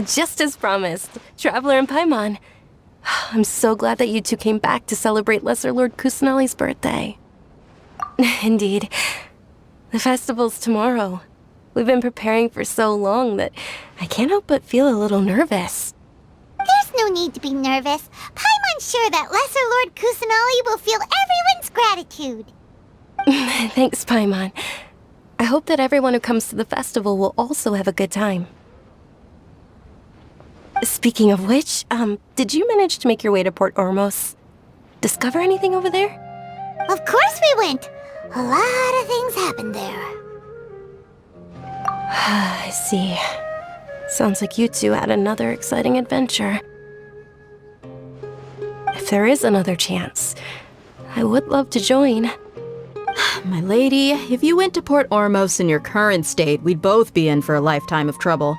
Just as promised, Traveler and Paimon. I'm so glad that you two came back to celebrate Lesser Lord Kusanali's birthday. Indeed. The festival's tomorrow. We've been preparing for so long that I can't help but feel a little nervous. There's no need to be nervous. Paimon's sure that Lesser Lord Kusanali will feel everyone's gratitude. Thanks, Paimon. I hope that everyone who comes to the festival will also have a good time. Speaking of which, did you manage to make your way to Port Ormos? Discover anything over there? Of course we went. A lot of things happened there. I see. Sounds like you two had another exciting adventure. If there is another chance, I would love to join. My lady, if you went to Port Ormos in your current state, we'd both be in for a lifetime of trouble.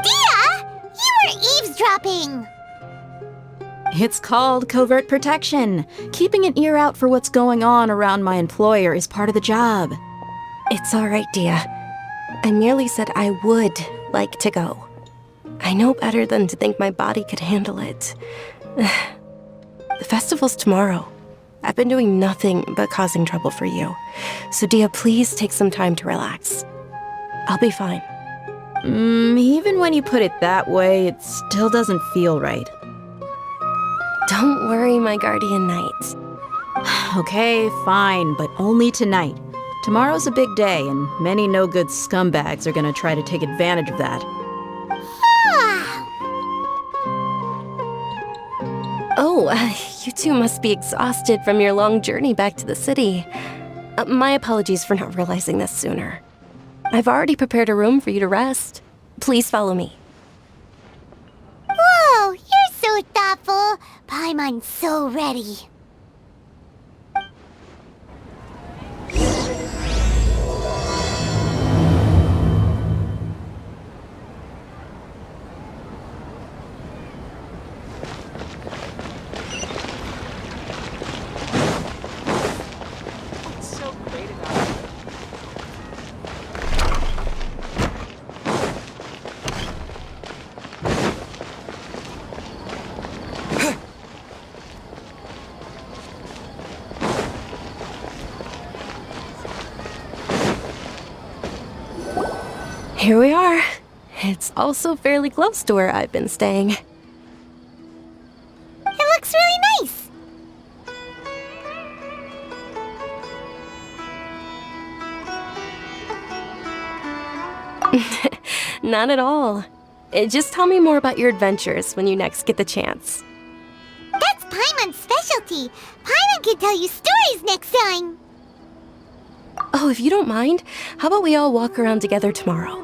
Dia! You were eavesdropping! It's called covert protection. Keeping an ear out for what's going on around my employer is part of the job. It's all right, Dia. I merely said I would like to go. I know better than to think my body could handle it. The festival's tomorrow. I've been doing nothing but causing trouble for you. So Dia, please take some time to relax. I'll be fine. Even when you put it that way, it still doesn't feel right. Don't worry, my guardian knight. Okay, fine, but only tonight. Tomorrow's a big day, and many no-good scumbags are gonna try to take advantage of that. Oh, you two must be exhausted from your long journey back to the city. My apologies for not realizing this sooner. I've already prepared a room for you to rest. Please follow me. Whoa, you're so thoughtful. Paimon's so ready. Here we are. It's also fairly close to where I've been staying. It looks really nice. Not at all. Just tell me more about your adventures when you next get the chance. That's Paimon's specialty. Paimon can tell you stories next time. Oh, if you don't mind, how about we all walk around together tomorrow?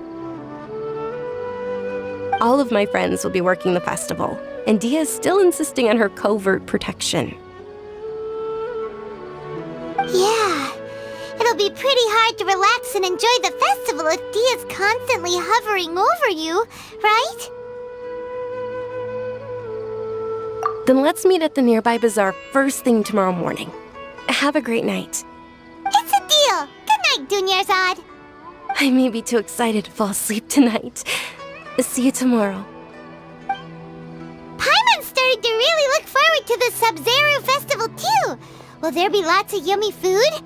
All of my friends will be working the festival, and Dia is still insisting on her covert protection. Yeah, it'll be pretty hard to relax and enjoy the festival if Dia's constantly hovering over you, right? Then let's meet at the nearby bazaar first thing tomorrow morning. Have a great night. It's a deal. Good night, Dunyarzad. I may be too excited to fall asleep tonight. See you tomorrow. Paimon started to really look forward to the Sub-Zero festival too. Will there be lots of yummy food?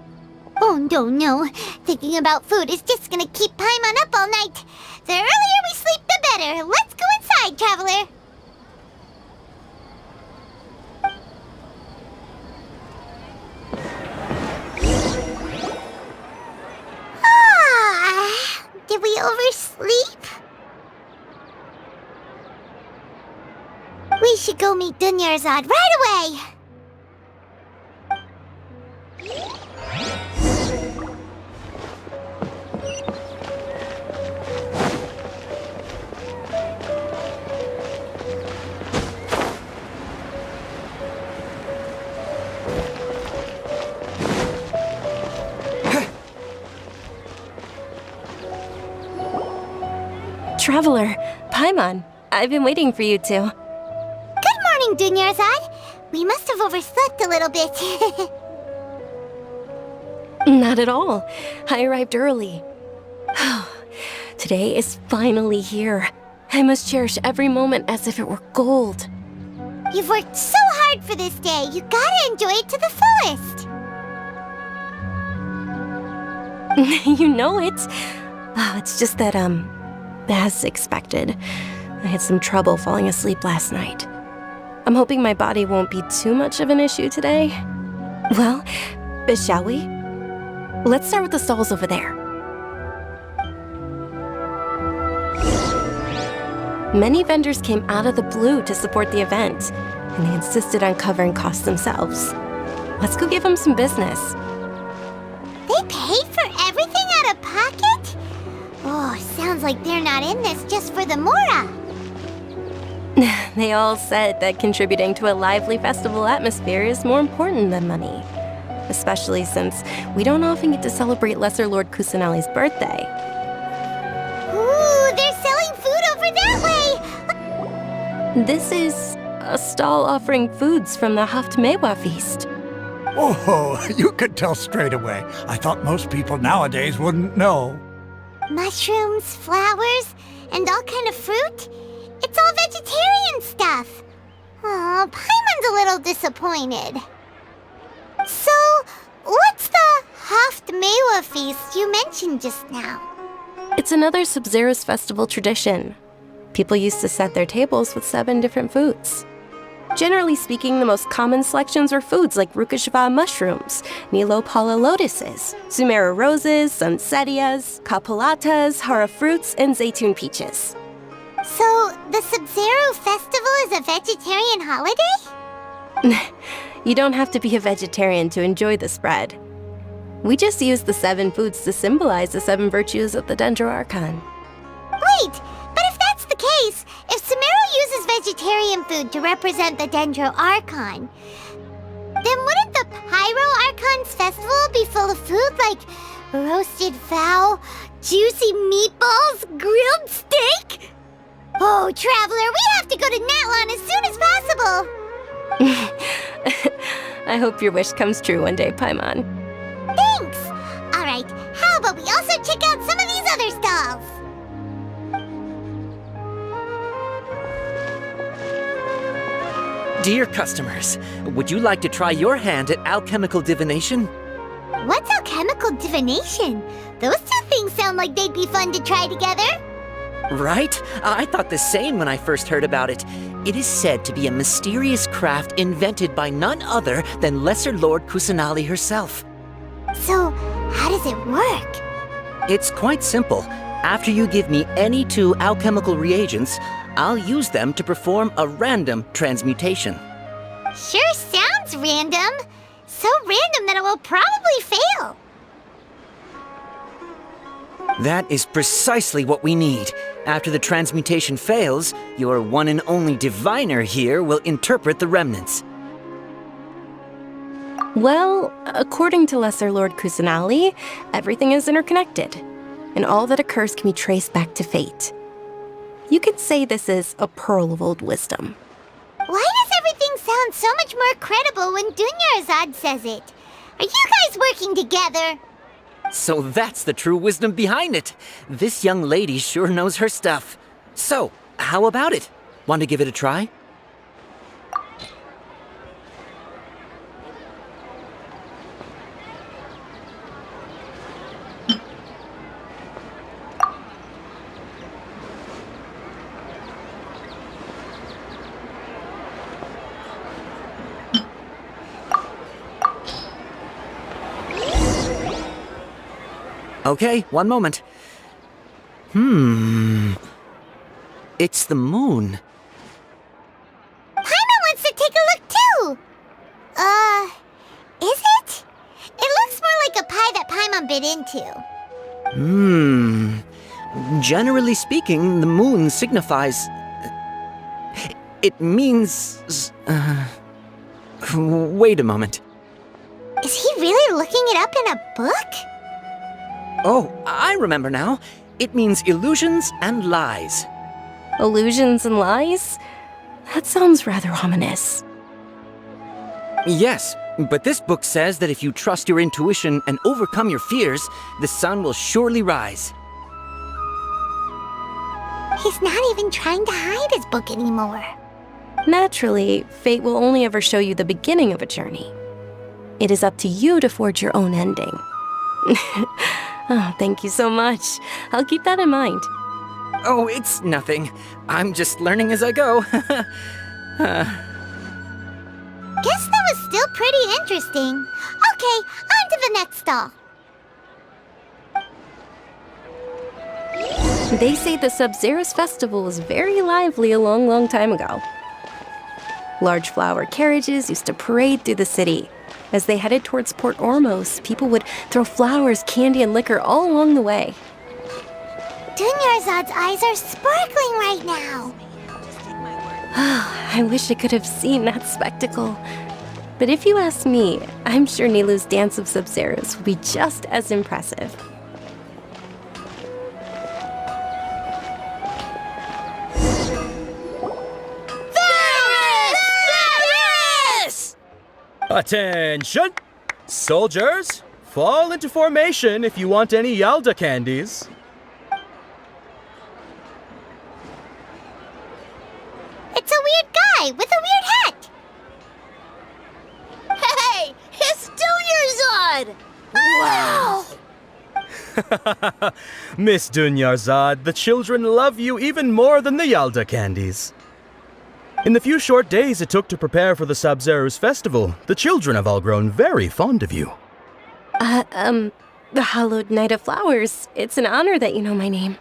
Oh no. Thinking about food is just gonna keep Paimon up all night. The earlier we sleep, the better. Let's go inside, traveler. Did we oversleep? We should go meet Dunyarzad right away! Traveler, Paimon, I've been waiting for you two. Good morning, Dunyarzad. We must have overslept a little bit. Not at all. I arrived early. Today is finally here. I must cherish every moment as if it were gold. You've worked so hard for this day. You gotta enjoy it to the fullest. You know it. Oh, it's just that, as expected, I had some trouble falling asleep last night. I'm hoping my body won't be too much of an issue today. Well, shall we? Let's start with the stalls over there. Many vendors came out of the blue to support the event, and they insisted on covering costs themselves. Let's go give them some business. They paid for everything out of pocket? Oh, sounds like they're not in this just for the Mora. They all said that contributing to a lively festival atmosphere is more important than money. Especially since we don't often get to celebrate Lesser Lord Kusanali's birthday. Ooh, they're selling food over that way! This is a stall offering foods from the Haftmewa feast. Oh, you could tell straight away. I thought most people nowadays wouldn't know. Mushrooms, flowers, and all kind of fruit? It's all vegetarian stuff. Oh, Paimon's a little disappointed. So, what's the Haftmewa feast you mentioned just now? It's another Sub-Zero's festival tradition. People used to set their tables with 7 different foods. Generally speaking, the most common selections were foods like Rukashava mushrooms, Nilopala lotuses, Sumera roses, Sunsetias, Kapulatas, Hara fruits, and Zaytun peaches. So, the Sub-Zero festival is a vegetarian holiday? You don't have to be a vegetarian to enjoy the spread. We just use the 7 foods to symbolize the 7 virtues of the Dendro Archon. Wait, but if that's the case, if Sumero uses vegetarian food to represent the Dendro Archon, then wouldn't the Pyro Archon's festival be full of food like roasted fowl, juicy meatballs, grilled steak? Oh, Traveler, we have to go to Natlan as soon as possible! I hope your wish comes true one day, Paimon. Thanks! Alright, how about we also check out some of these other stalls? Dear customers, would you like to try your hand at alchemical divination? What's alchemical divination? Those 2 things sound like they'd be fun to try together. Right? I thought the same when I first heard about it. It is said to be a mysterious craft invented by none other than Lesser Lord Kusanali herself. So, how does it work? It's quite simple. After you give me any 2 alchemical reagents, I'll use them to perform a random transmutation. Sure sounds random. So random that it will probably fail. That is precisely what we need. After the transmutation fails, your one and only diviner here will interpret the remnants. Well, according to Lesser Lord Kusanali, everything is interconnected, and all that occurs can be traced back to fate. You could say this is a pearl of old wisdom. Why does everything sound so much more credible when Dunyarzad says it? Are you guys working together? So that's the true wisdom behind it. This young lady sure knows her stuff. So, how about it? Want to give it a try? Okay, one moment. It's the moon. Paimon wants to take a look too! Is it? It looks more like a pie that Paimon bit into. Generally speaking, the moon signifies... It means... Wait a moment. Is he really looking it up in a book? Oh, I remember now. It means illusions and lies. Illusions and lies? That sounds rather ominous. Yes, but this book says that if you trust your intuition and overcome your fears, the sun will surely rise. He's not even trying to hide his book anymore. Naturally, fate will only ever show you the beginning of a journey. It is up to you to forge your own ending. Oh, thank you so much. I'll keep that in mind. Oh, it's nothing. I'm just learning as I go. Guess that was still pretty interesting. Okay, on to the next stall. They say the Sub-Zero's festival was very lively a long, long time ago. Large flower carriages used to parade through the city. As they headed towards Port Ormos, people would throw flowers, candy, and liquor all along the way. Dunyarzad's eyes are sparkling right now. I wish I could have seen that spectacle. But if you ask me, I'm sure Nilou's dance of Sub-Zeros will be just as impressive. Attention! Soldiers, fall into formation if you want any Yalda candies. It's a weird guy with a weird hat. Hey, it's Dunyarzad! Wow! Miss Dunyarzad, the children love you even more than the Yalda candies. In the few short days it took to prepare for the Sub-Zero's festival, the children have all grown very fond of you. The Hallowed Knight of Flowers. It's an honor that you know my name.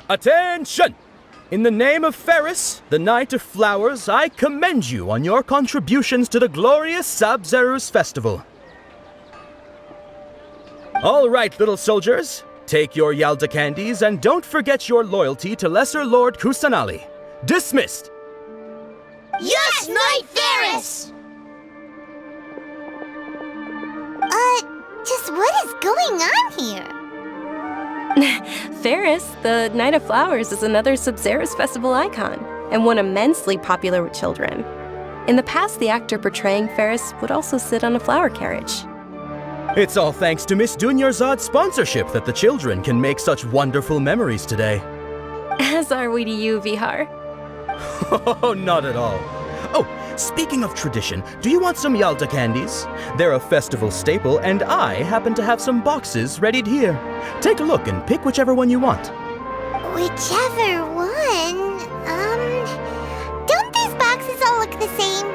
Attention! In the name of Ferris, the Knight of Flowers, I commend you on your contributions to the glorious Sub-Zero's festival. All right, little soldiers. Take your Yalda candies and don't forget your loyalty to Lesser Lord Kusanali. Dismissed! Yes, Knight Ferris! Just what is going on here? Ferris, the Knight of Flowers, is another Sub-Zero's festival icon, and one immensely popular with children. In the past, the actor portraying Ferris would also sit on a flower carriage. It's all thanks to Miss Dunyarzad's sponsorship that the children can make such wonderful memories today. As are we to you, Vihar. Oh, not at all. Oh, speaking of tradition, do you want some Yalda candies? They're a festival staple, and I happen to have some boxes readied here. Take a look and pick whichever one you want. Whichever one? Don't these boxes all look the same?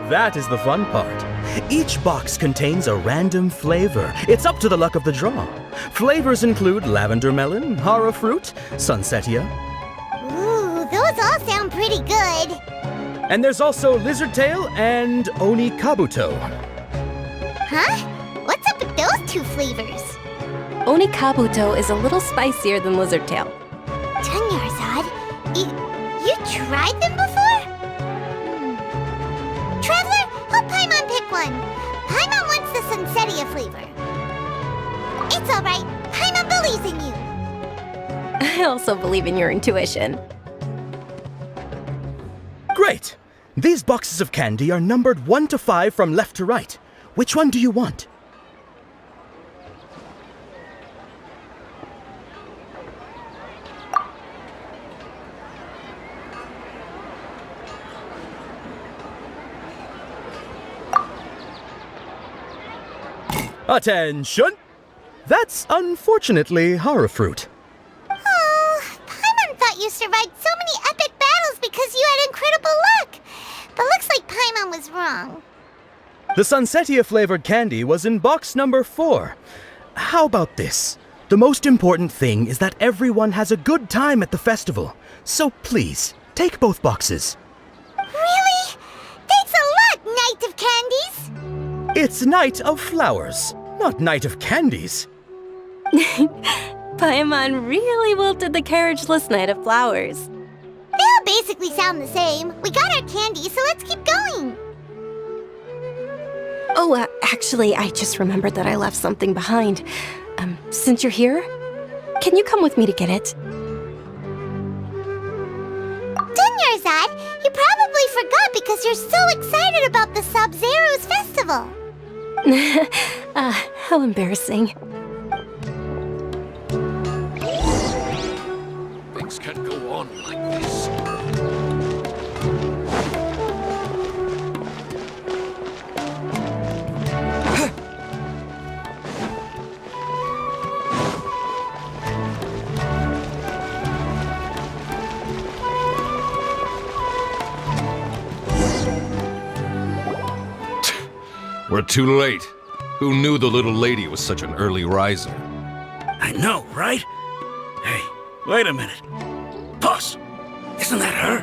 That is the fun part. Each box contains a random flavor. It's up to the luck of the draw. Flavors include lavender melon, hara fruit, sunsetia. Ooh, those all sound pretty good. And there's also lizard tail and oni kabuto. Huh? What's up with those two flavors? Oni Kabuto is a little spicier than Lizard Tail. Dunyarzad, you tried them before? Traveler, help Paimon pick one. Paimon wants the Sunsetia flavor. It's all right. Paimon believes in you. I also believe in your intuition. Great! These boxes of candy are numbered 1 to 5 from left to right. Which one do you want? Attention! That's unfortunately hara fruit. Oh, Paimon thought you survived so many epic battles because you had incredible luck. But looks like Paimon was wrong. The Sunsetia flavored candy was in box number 4. How about this? The most important thing is that everyone has a good time at the festival. So please, take both boxes. Really? Thanks a lot, Knight of Candies. It's Knight of Flowers, not Knight of Candies. Paimon really wilted the carriageless Knight of Flowers. They all basically sound the same. We got our candy, so let's keep going. Oh, actually, I just remembered that I left something behind. Since you're here, can you come with me to get it? Dunyarzad, you probably forgot because you're so excited about the Sub-Zero's festival. How embarrassing. Things can't go on like this. We're too late. Who knew the little lady was such an early riser? I know, right? Hey, wait a minute. Boss, isn't that her?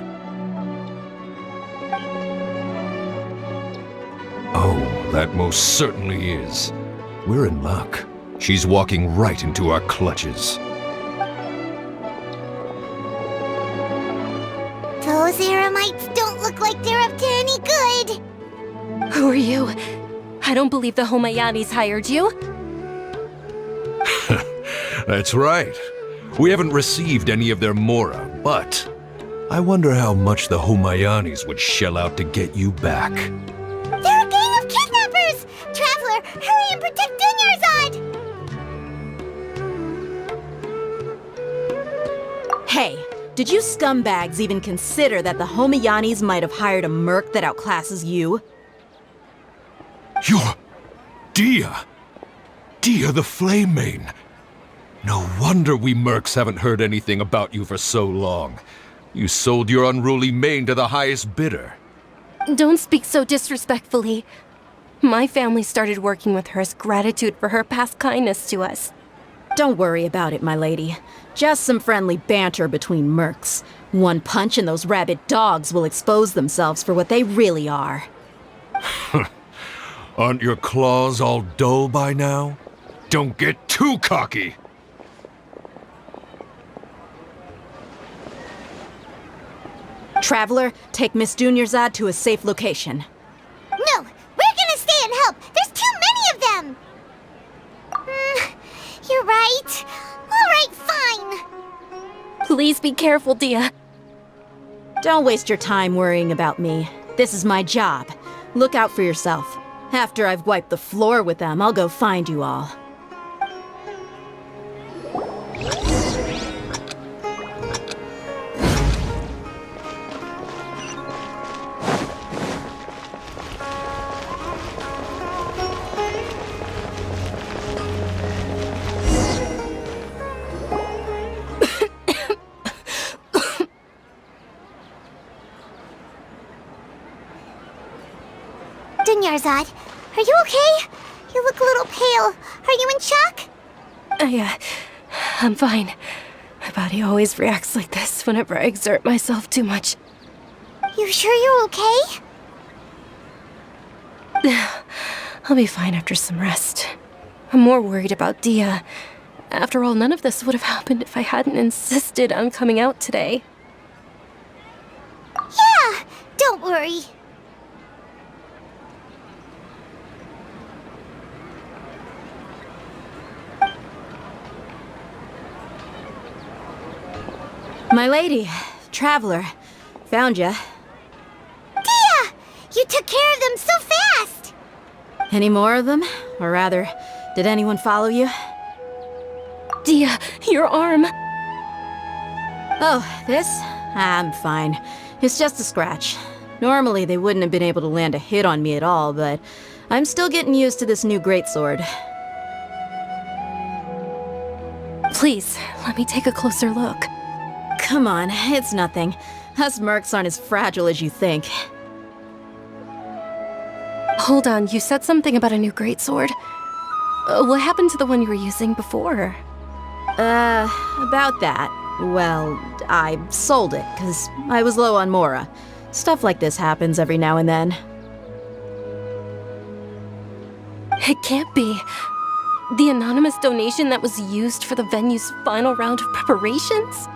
Oh, that most certainly is. We're in luck. She's walking right into our clutches. Those Eremites don't look like they're up to any good. Who are you? I don't believe the Homayanis hired you. That's right. We haven't received any of their mora, but I wonder how much the Homayanis would shell out to get you back. They're a gang of kidnappers! Traveler, hurry and protect Dunyarzad! Hey, did you scumbags even consider that the Homayanis might have hired a merc that outclasses you? You're... Dia! Dia the Flame Mane! No wonder we mercs haven't heard anything about you for so long. You sold your unruly mane to the highest bidder. Don't speak so disrespectfully. My family started working with her as gratitude for her past kindness to us. Don't worry about it, my lady. Just some friendly banter between mercs. One punch and those rabid dogs will expose themselves for what they really are. Aren't your claws all dull by now? Don't get too cocky! Traveler, take Miss Dunyarzad to a safe location. No, we're gonna stay and help. There's too many of them. You're right. All right, fine. Please be careful, Dia. Don't waste your time worrying about me. This is my job. Look out for yourself. After I've wiped the floor with them, I'll go find you all. Dunyarzad, are you okay? You look a little pale. Are you in shock? I'm fine. My body always reacts like this whenever I exert myself too much. You sure you're okay? I'll be fine after some rest. I'm more worried about Dia. After all, none of this would have happened if I hadn't insisted on coming out today. Yeah, don't worry. My lady, Traveler, found ya. Dia! You took care of them so fast! Any more of them? Or rather, did anyone follow you? Dia, your arm! Oh, this? I'm fine. It's just a scratch. Normally, they wouldn't have been able to land a hit on me at all, but I'm still getting used to this new greatsword. Please, let me take a closer look. Come on, it's nothing. Us mercs aren't as fragile as you think. Hold on, you said something about a new greatsword. What happened to the one you were using before? About that. Well, I sold it, because I was low on mora. Stuff like this happens every now and then. It can't be. The anonymous donation that was used for the venue's final round of preparations?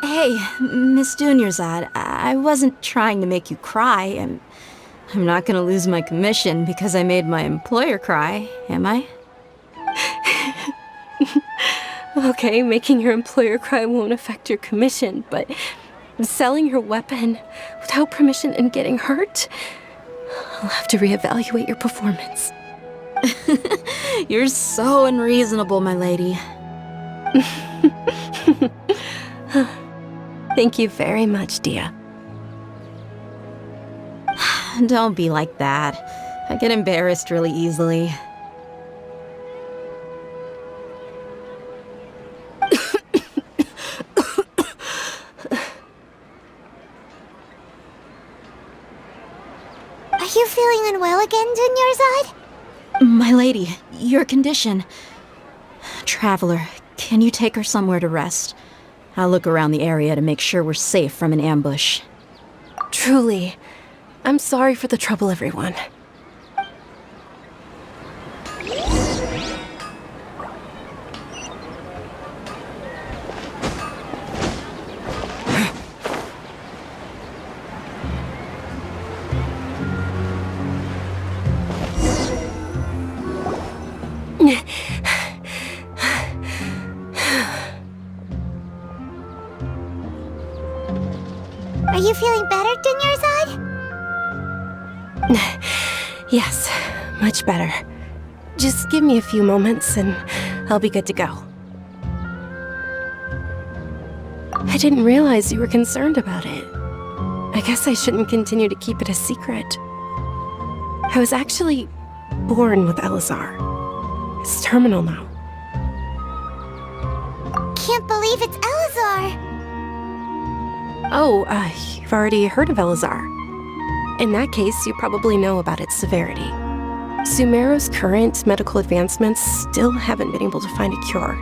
Hey, Miss Dunyarzad, I wasn't trying to make you cry. I'm not gonna lose my commission because I made my employer cry, am I? Okay, making your employer cry won't affect your commission, but Selling your weapon without permission and getting hurt? I'll have to reevaluate your performance. You're so unreasonable, my lady. Thank you very much, Dia. Don't be like that. I get embarrassed really easily. Are you feeling unwell again, Dunyarzad? My lady, your condition. Traveler, can you take her somewhere to rest? I'll look around the area to make sure we're safe from an ambush. Truly, I'm sorry for the trouble, everyone. Are you feeling better, Dunyarzad? Yes, much better. Just give me a few moments and I'll be good to go. I didn't realize you were concerned about it. I guess I shouldn't continue to keep it a secret. I was actually born with Elazar. It's terminal now. Can't believe it's Elazar! Oh, you've already heard of Elazar. In that case, you probably know about its severity. Sumeru's current medical advancements still haven't been able to find a cure.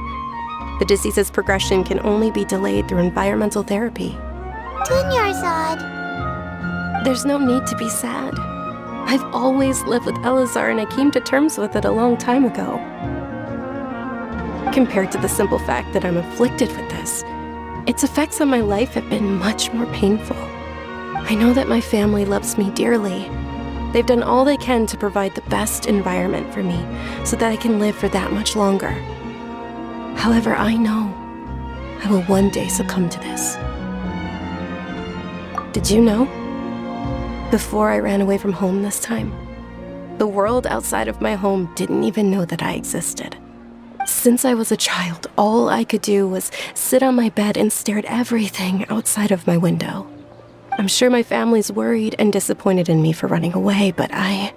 The disease's progression can only be delayed through environmental therapy. Dunyarzad. There's no need to be sad. I've always lived with Elazar and I came to terms with it a long time ago. Compared to the simple fact that I'm afflicted with this, its effects on my life have been much more painful. I know that my family loves me dearly. They've done all they can to provide the best environment for me so that I can live for that much longer. However, I know I will one day succumb to this. Did you know? Before I ran away from home this time, the world outside of my home didn't even know that I existed. Since I was a child, all I could do was sit on my bed and stare at everything outside of my window. I'm sure my family's worried and disappointed in me for running away, but I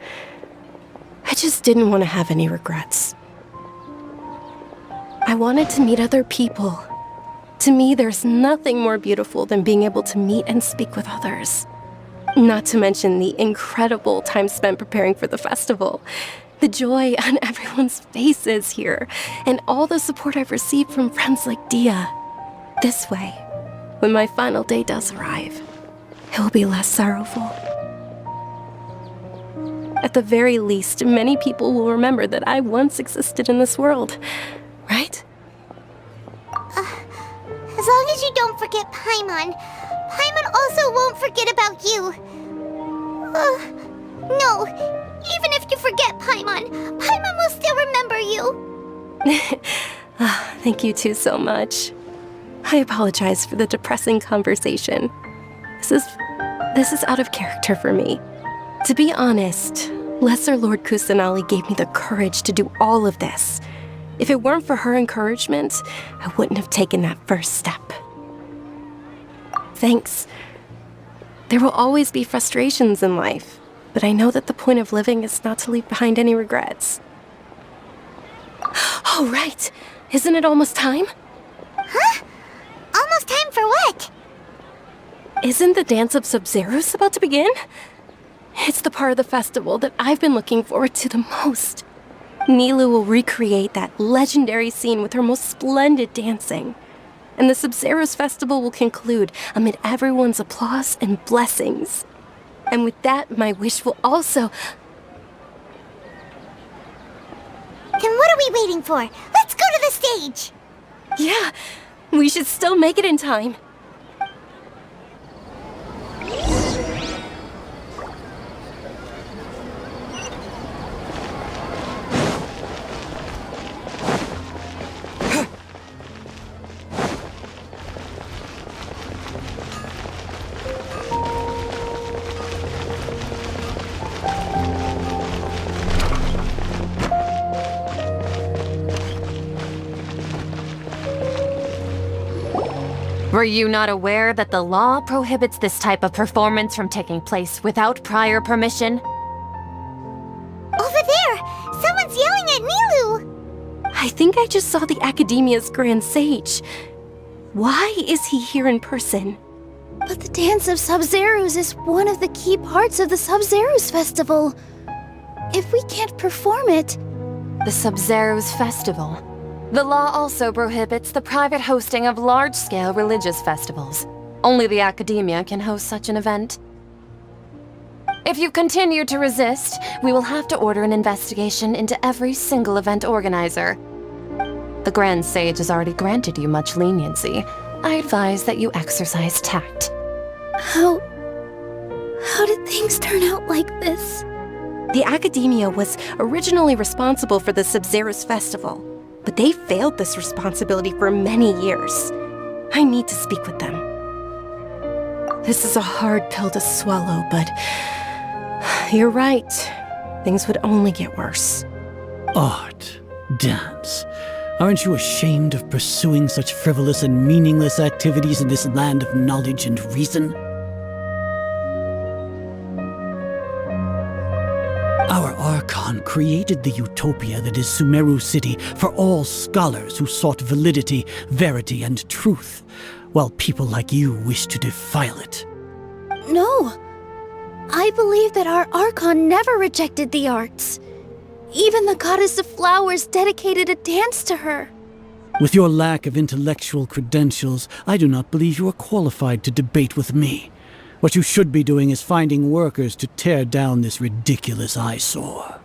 just didn't want to have any regrets. I wanted to meet other people. To me, there's nothing more beautiful than being able to meet and speak with others. Not to mention the incredible time spent preparing for the festival. The joy on everyone's faces here, and all the support I've received from friends like Dia. This way, when my final day does arrive, it will be less sorrowful. At the very least, many people will remember that I once existed in this world, right? As long as you don't forget Paimon, Paimon also won't forget about you. No, even if you forget Paimon, Paimon will still remember you. Thank you two so much. I apologize for the depressing conversation. This is out of character for me. To be honest, Lesser Lord Kusanali gave me the courage to do all of this. If it weren't for her encouragement, I wouldn't have taken that first step. Thanks. There will always be frustrations in life, but I know that the point of living is not to leave behind any regrets. Oh, right. Isn't it almost time? Huh? Almost time for what? Isn't the Dance of Sub-Zeros about to begin? It's the part of the festival that I've been looking forward to the most. Nilu will recreate that legendary scene with her most splendid dancing. And the Sub-Zeros festival will conclude amid everyone's applause and blessings. And with that, my wish will also... Then what are we waiting for? Let's go to the stage! Yeah, we should still make it in time. Were you not aware that the law prohibits this type of performance from taking place without prior permission? Over there! Someone's yelling at Nilu! I think I just saw the Academia's Grand Sage. Why is he here in person? But the Dance of Sub-Zerus is one of the key parts of the Sub-Zerus Festival. If we can't perform it... The Sub-Zerus Festival. The law also prohibits the private hosting of large-scale religious festivals. Only the Academia can host such an event. If you continue to resist, we will have to order an investigation into every single event organizer. The Grand Sage has already granted you much leniency. I advise that you exercise tact. How did things turn out like this? The Academia was originally responsible for the Sub-Zerus Festival, but they failed this responsibility for many years. I need to speak with them. This is a hard pill to swallow, but you're right. Things would only get worse. Art, dance. Aren't you ashamed of pursuing such frivolous and meaningless activities in this land of knowledge and reason? Our Archon created the utopia that is Sumeru City for all scholars who sought validity, verity, and truth, while people like you wish to defile it. No. I believe that our Archon never rejected the arts. Even the goddess of flowers dedicated a dance to her. With your lack of intellectual credentials, I do not believe you are qualified to debate with me. What you should be doing is finding workers to tear down this ridiculous eyesore.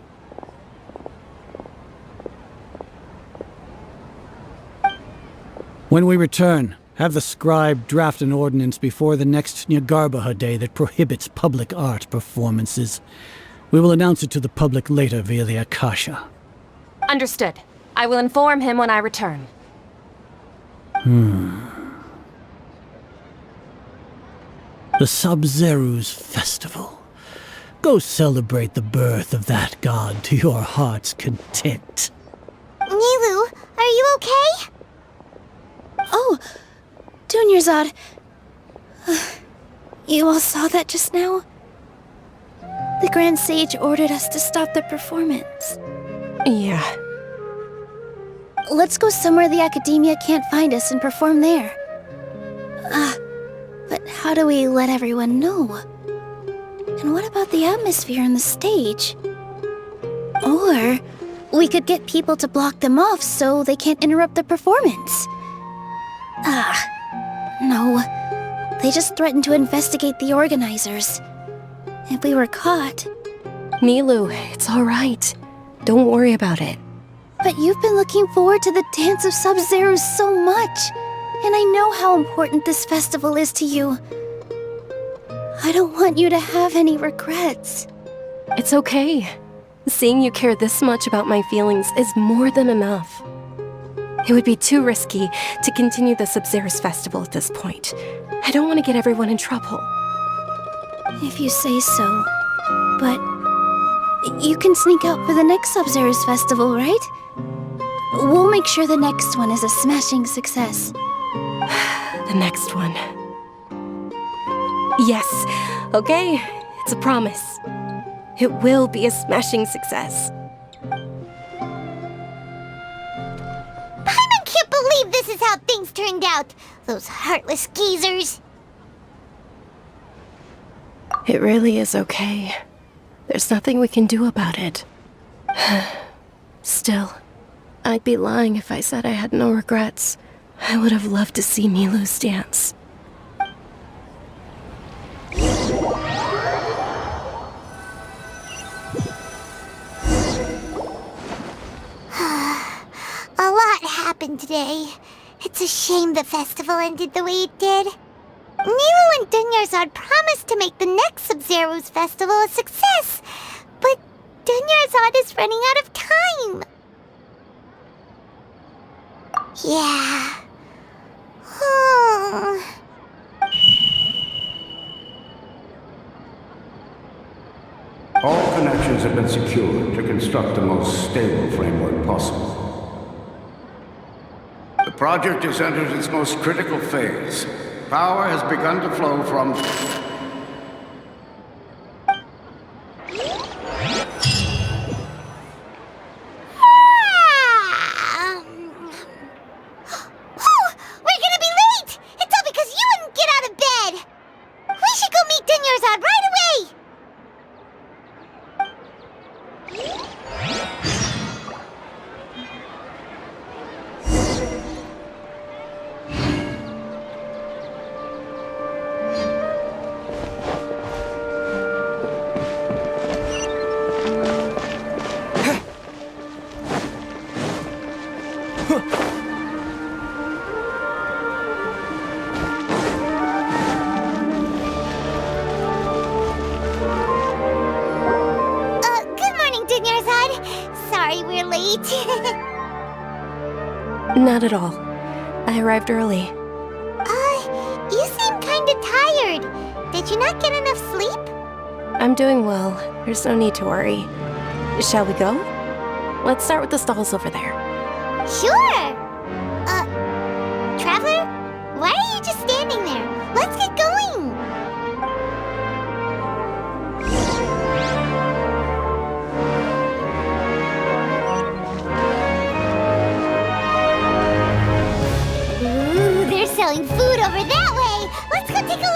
When we return, have the scribe draft an ordinance before the next Nyargarbaha Day that prohibits public art performances. We will announce it to the public later via the Akasha. Understood. I will inform him when I return. The Sub-Zerus Festival. Go celebrate the birth of that god to your heart's content. Nilu, are you okay? Oh, Dunyarzad. You all saw that just now? The Grand Sage ordered us to stop the performance. Yeah. Let's go somewhere the Academia can't find us and perform there. But how do we let everyone know? And what about the atmosphere on the stage? Or we could get people to block them off so they can't interrupt the performance. No. They just threatened to investigate the organizers. If we were caught... Nilu, it's all right. Don't worry about it. But you've been looking forward to the Dance of Sub-Zerus so much, and I know how important this festival is to you. I don't want you to have any regrets. It's okay. Seeing you care this much about my feelings is more than enough. It would be too risky to continue the Sub-Zerus Festival at this point. I don't want to get everyone in trouble. If you say so. But you can sneak out for the next Sub-Zerus Festival, right? We'll make sure the next one is a smashing success. The next one. Yes, okay, it's a promise. It will be a smashing success. Paimon can't believe this is how things turned out. Those heartless geezers. It really is okay. There's nothing we can do about it. Still, I'd be lying if I said I had no regrets. I would have loved to see Nilu's dance. A lot happened today. It's a shame the festival ended the way it did. Nilu and Dunyarzad promised to make the next Sub-Zerus festival a success, but Dunyarzad is running out of time. Yeah. All connections have been secured to construct the most stable framework possible. The project has entered its most critical phase. Power has begun to flow from... We're gonna be late! It's all because you wouldn't get out of bed! We should go meet Dunyarzad right away! Good morning, Dunyarzad. Sorry we're late. Not at all. I arrived early. You seem kinda tired. Did you not get enough sleep? I'm doing well. There's no need to worry. Shall we go? Let's start with the stalls over there. Sure! Traveler? Why are you just standing there? Let's get going! Ooh, they're selling food over that way! Let's go take a look!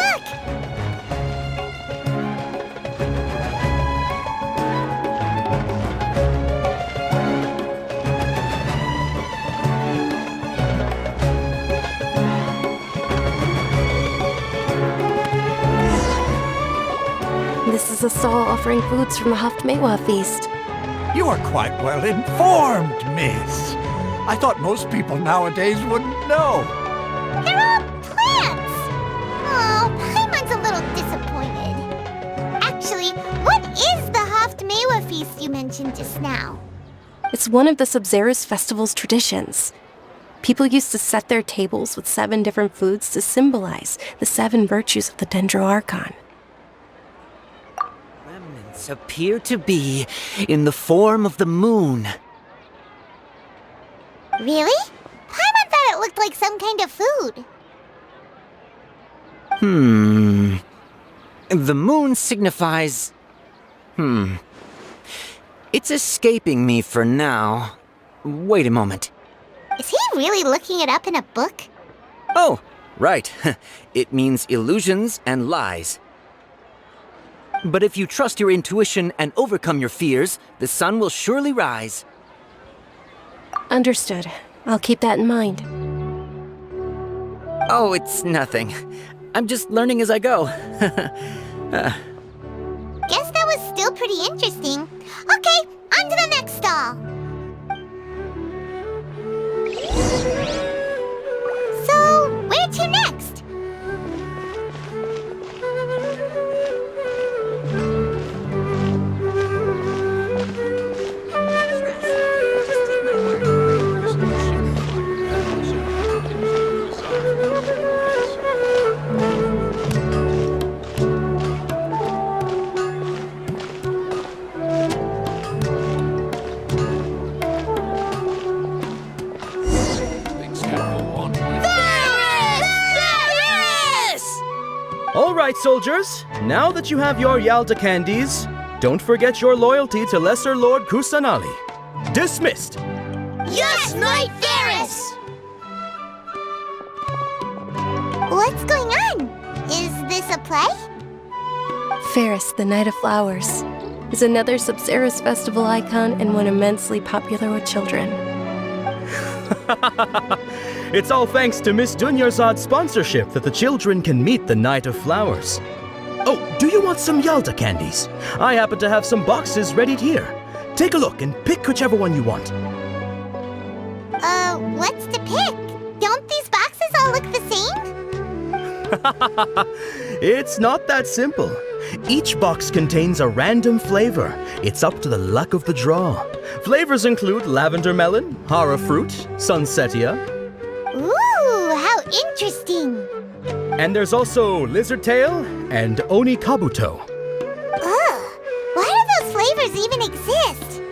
This is a stall offering foods from the Haftmewa feast. You are quite well informed, miss. I thought most people nowadays wouldn't know. They're all plants! Oh, Paimon's a little disappointed. Actually, what is the Haftmewa feast you mentioned just now? It's one of the Sub-Zerus festival's traditions. People used to set their tables with 7 different foods to symbolize the 7 virtues of the Dendro Archon. Remnants appear to be in the form of the moon. Really? Paimon thought it looked like some kind of food. The moon signifies... It's escaping me for now. Wait a moment. Is he really looking it up in a book? Oh, right. It means illusions and lies. But if you trust your intuition and overcome your fears, the sun will surely rise. Understood. I'll keep that in mind. Oh, it's nothing. I'm just learning as I go. Guess that was still pretty interesting. Okay, on to the next stall. So, where to next? All right, soldiers. Now that you have your Yalta candies, don't forget your loyalty to Lesser Lord Kusanali. Dismissed! Yes, Knight Varus! What's going on? Is this a play? Ferris, the Knight of Flowers, is another Sub-Zerus festival icon and one immensely popular with children. It's all thanks to Miss Dunyarzad's sponsorship that the children can meet the Knight of Flowers. Oh, do you want some Yalta candies? I happen to have some boxes readied here. Take a look and pick whichever one you want. What's to pick? Don't these boxes all look the same? It's not that simple. Each box contains a random flavor. It's up to the luck of the draw. Flavors include lavender melon, hara fruit, sunsetia. Ooh, how interesting! And there's also lizard tail and oni kabuto. Ugh, why do those flavors even exist?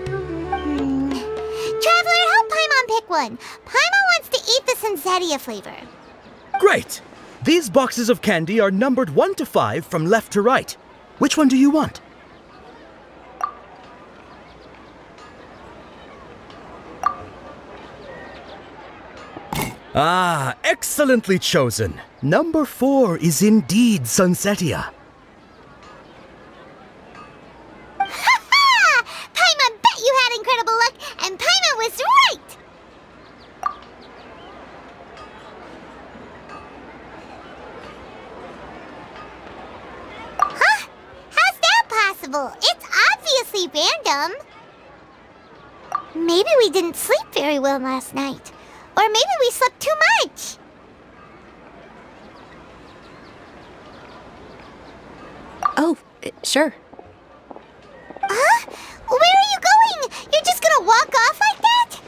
Traveler, help Paimon pick one. Paimon wants to eat the Sunsetia flavor. Great! These boxes of candy are numbered 1 to 5 from left to right. Which one do you want? Ah, excellently chosen. Number 4 is indeed Sunsetia. Ha-ha! Paimon bet you had incredible luck, and Paimon was right! Huh? How's that possible? It's obviously random. Maybe we didn't sleep very well last night. Or maybe we slept too much. Oh, sure. Huh? Where are you going? You're just gonna walk off like that?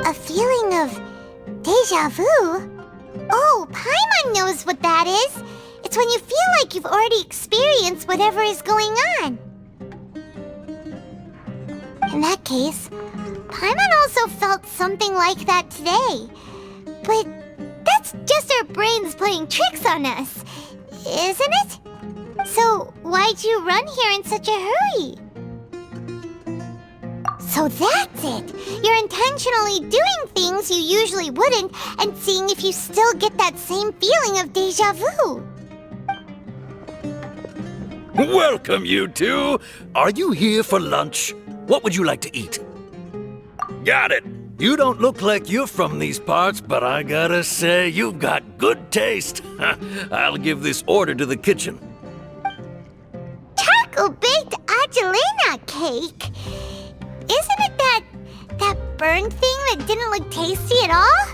A feeling of deja vu? Oh, Paimon knows what that is. It's when you feel like you've already experienced whatever is going on. In that case, Paimon also felt something like that today. But that's just our brains playing tricks on us, isn't it? So why'd you run here in such a hurry? So that's it! You're intentionally doing things you usually wouldn't and seeing if you still get that same feeling of deja vu. Welcome, you two. Are you here for lunch? What would you like to eat? Got it. You don't look like you're from these parts, but I gotta say, you've got good taste. I'll give this order to the kitchen. Charcoal-baked Angelina cake? Isn't it that burned thing that didn't look tasty at all?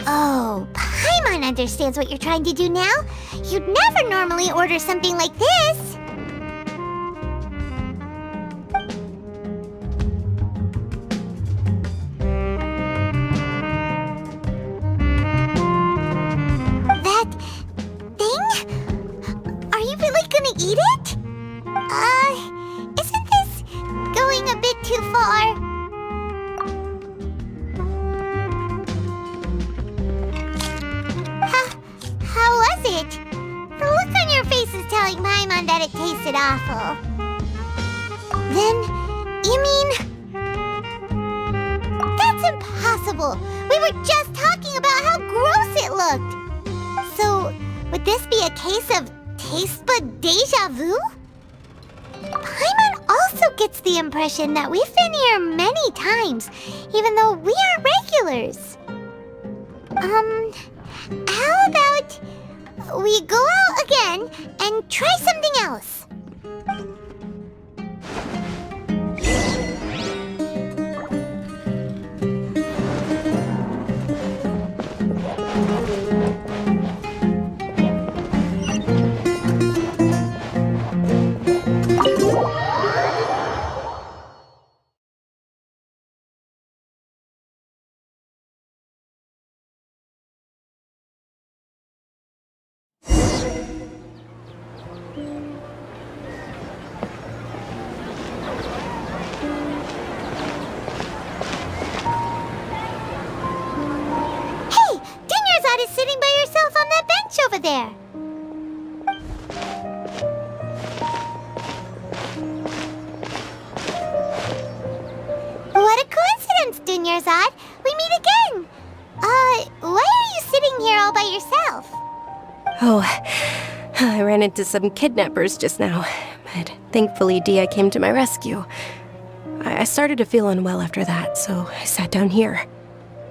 Oh, Paimon understands what you're trying to do now. You'd never normally order something like this. That thing? Are you really gonna eat it? Isn't this going a bit too far? How was it? The look on your face is telling Paimon that it tasted awful. Then, you mean... That's impossible! We were just talking about how gross it looked! So, would this be a case of taste bud deja vu? Paimon also gets the impression that we've been here many times, even though we are regulars. How about we go out again and try something else? Sitting by yourself on that bench over there. What a coincidence, Dunyarzad. We meet again. Why are you sitting here all by yourself? Oh, I ran into some kidnappers just now, but thankfully Dia came to my rescue. I started to feel unwell after that, so I sat down here.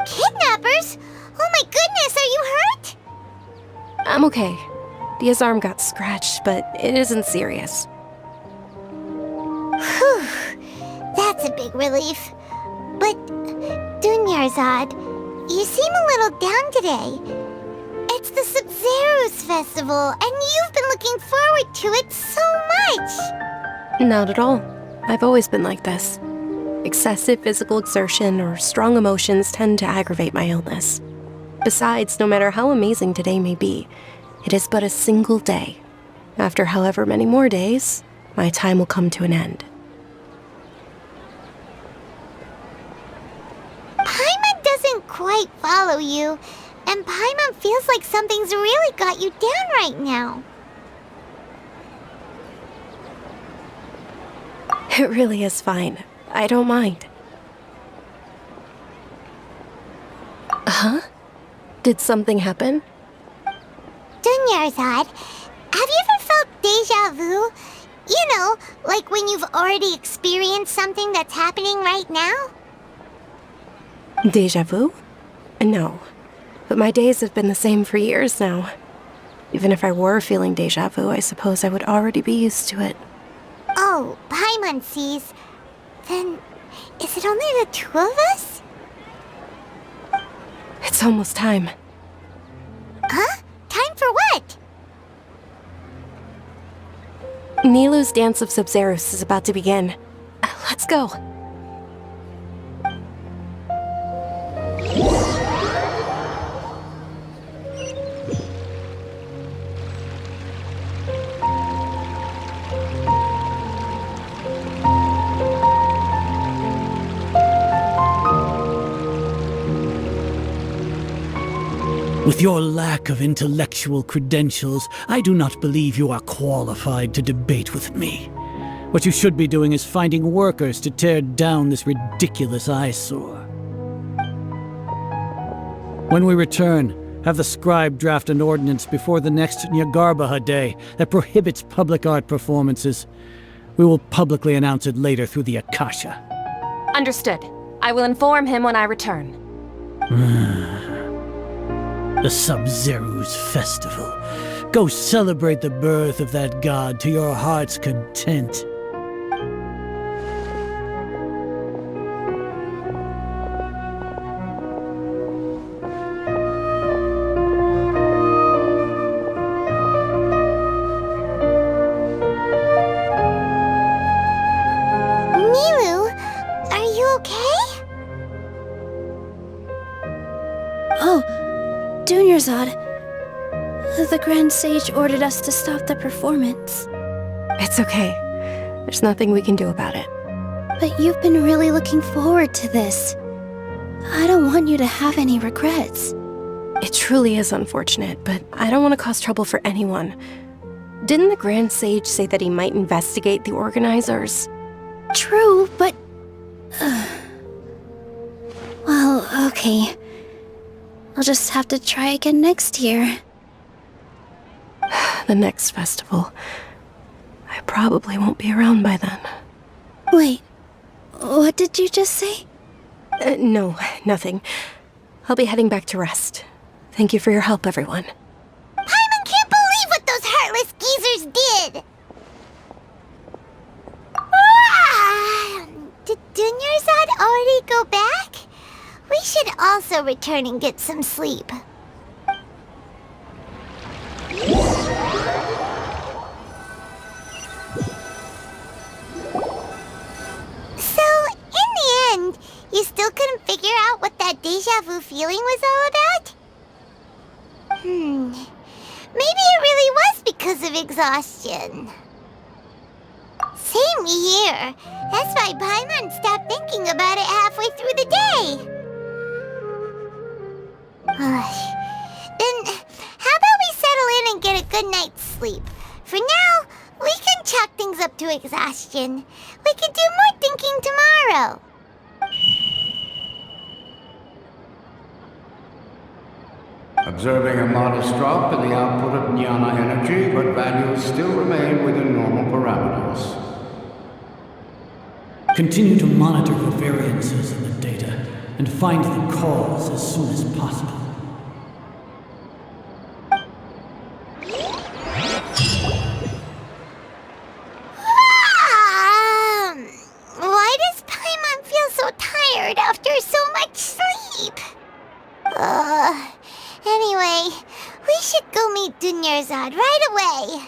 Kidnappers? Oh my goodness, are you hurt? I'm okay. Dia's arm got scratched, but it isn't serious. Whew, that's a big relief. But, Dunyarzad, you seem a little down today. it's the Sub-Zero's festival, and you've been looking forward to it so much! Not at all. I've always been like this. Excessive physical exertion or strong emotions tend to aggravate my illness. Besides, no matter how amazing today may be, it is but a single day. After however many more days, my time will come to an end. Paimon doesn't quite follow you, and Paimon feels like something's really got you down right now. It really is fine. I don't mind. Huh? Did something happen? Dunyarzad, have you ever felt deja vu? You know, like when you've already experienced something that's happening right now? Deja vu? No. But my days have been the same for years now. Even if I were feeling deja vu, I suppose I would already be used to it. Oh, Paimon sees. Then, is it only the two of us? It's almost time. Huh? Time for what? Nilou's Dance of Sub-Zeros is about to begin. Let's go. With your lack of intellectual credentials, I do not believe you are qualified to debate with me. What you should be doing is finding workers to tear down this ridiculous eyesore. When we return, have the scribe draft an ordinance before the next Nyagarbaha Day that prohibits public art performances. We will publicly announce it later through the Akasha. Understood. I will inform him when I return. The Sub-Zero's festival. Go celebrate the birth of that god to your heart's content. Nilou, are you okay? Oh, Dunyarzad. The Grand Sage ordered us to stop the performance. It's okay. There's nothing we can do about it. But you've been really looking forward to this. I don't want you to have any regrets. It truly is unfortunate, but I don't want to cause trouble for anyone. Didn't the Grand Sage say that he might investigate the organizers? True, but... well, okay. I'll just have to try again next year. The next festival. I probably won't be around by then. Wait, what did you just say? No, nothing. I'll be heading back to rest. Thank you for your help, everyone. Paimon can't believe what those heartless geezers did! Did Dunyarzad already go back? We should also return and get some sleep. So, in the end, you still couldn't figure out what that deja vu feeling was all about? Maybe it really was because of exhaustion. Same here. That's why Paimon stopped thinking about it halfway through the day. Then, how about we settle in and get a good night's sleep? For now, we can chalk things up to exhaustion. We can do more thinking tomorrow. Observing a modest drop in the output of jnana energy, but values still remain within normal parameters. Continue to monitor for variances in the data and find the cause as soon as possible. Why does Paimon feel so tired after so much sleep? Anyway, we meet Dunyarzad right away.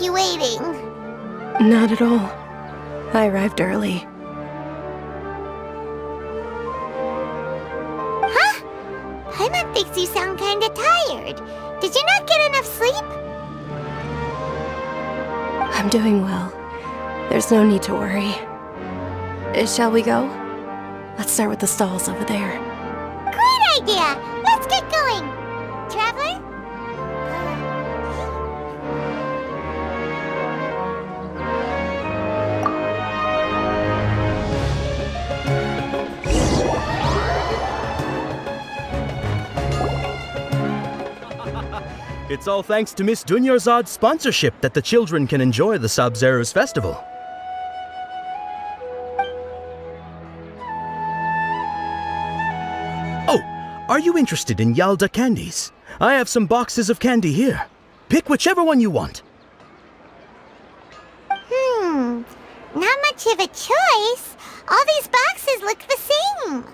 You waiting? Not at all. I arrived early. Huh? Paimon thinks you sound kinda tired. Did you not get enough sleep? I'm doing well. There's no need to worry. Shall we go? Let's start with the stalls over there. Great idea! Let's get going! Traveler? It's all thanks to Miss Dunyarzad's sponsorship that the children can enjoy the Sub-Zero's festival. Oh, are you interested in Yalda candies? I have some boxes of candy here. Pick whichever one you want. Not much of a choice. All these boxes look the same.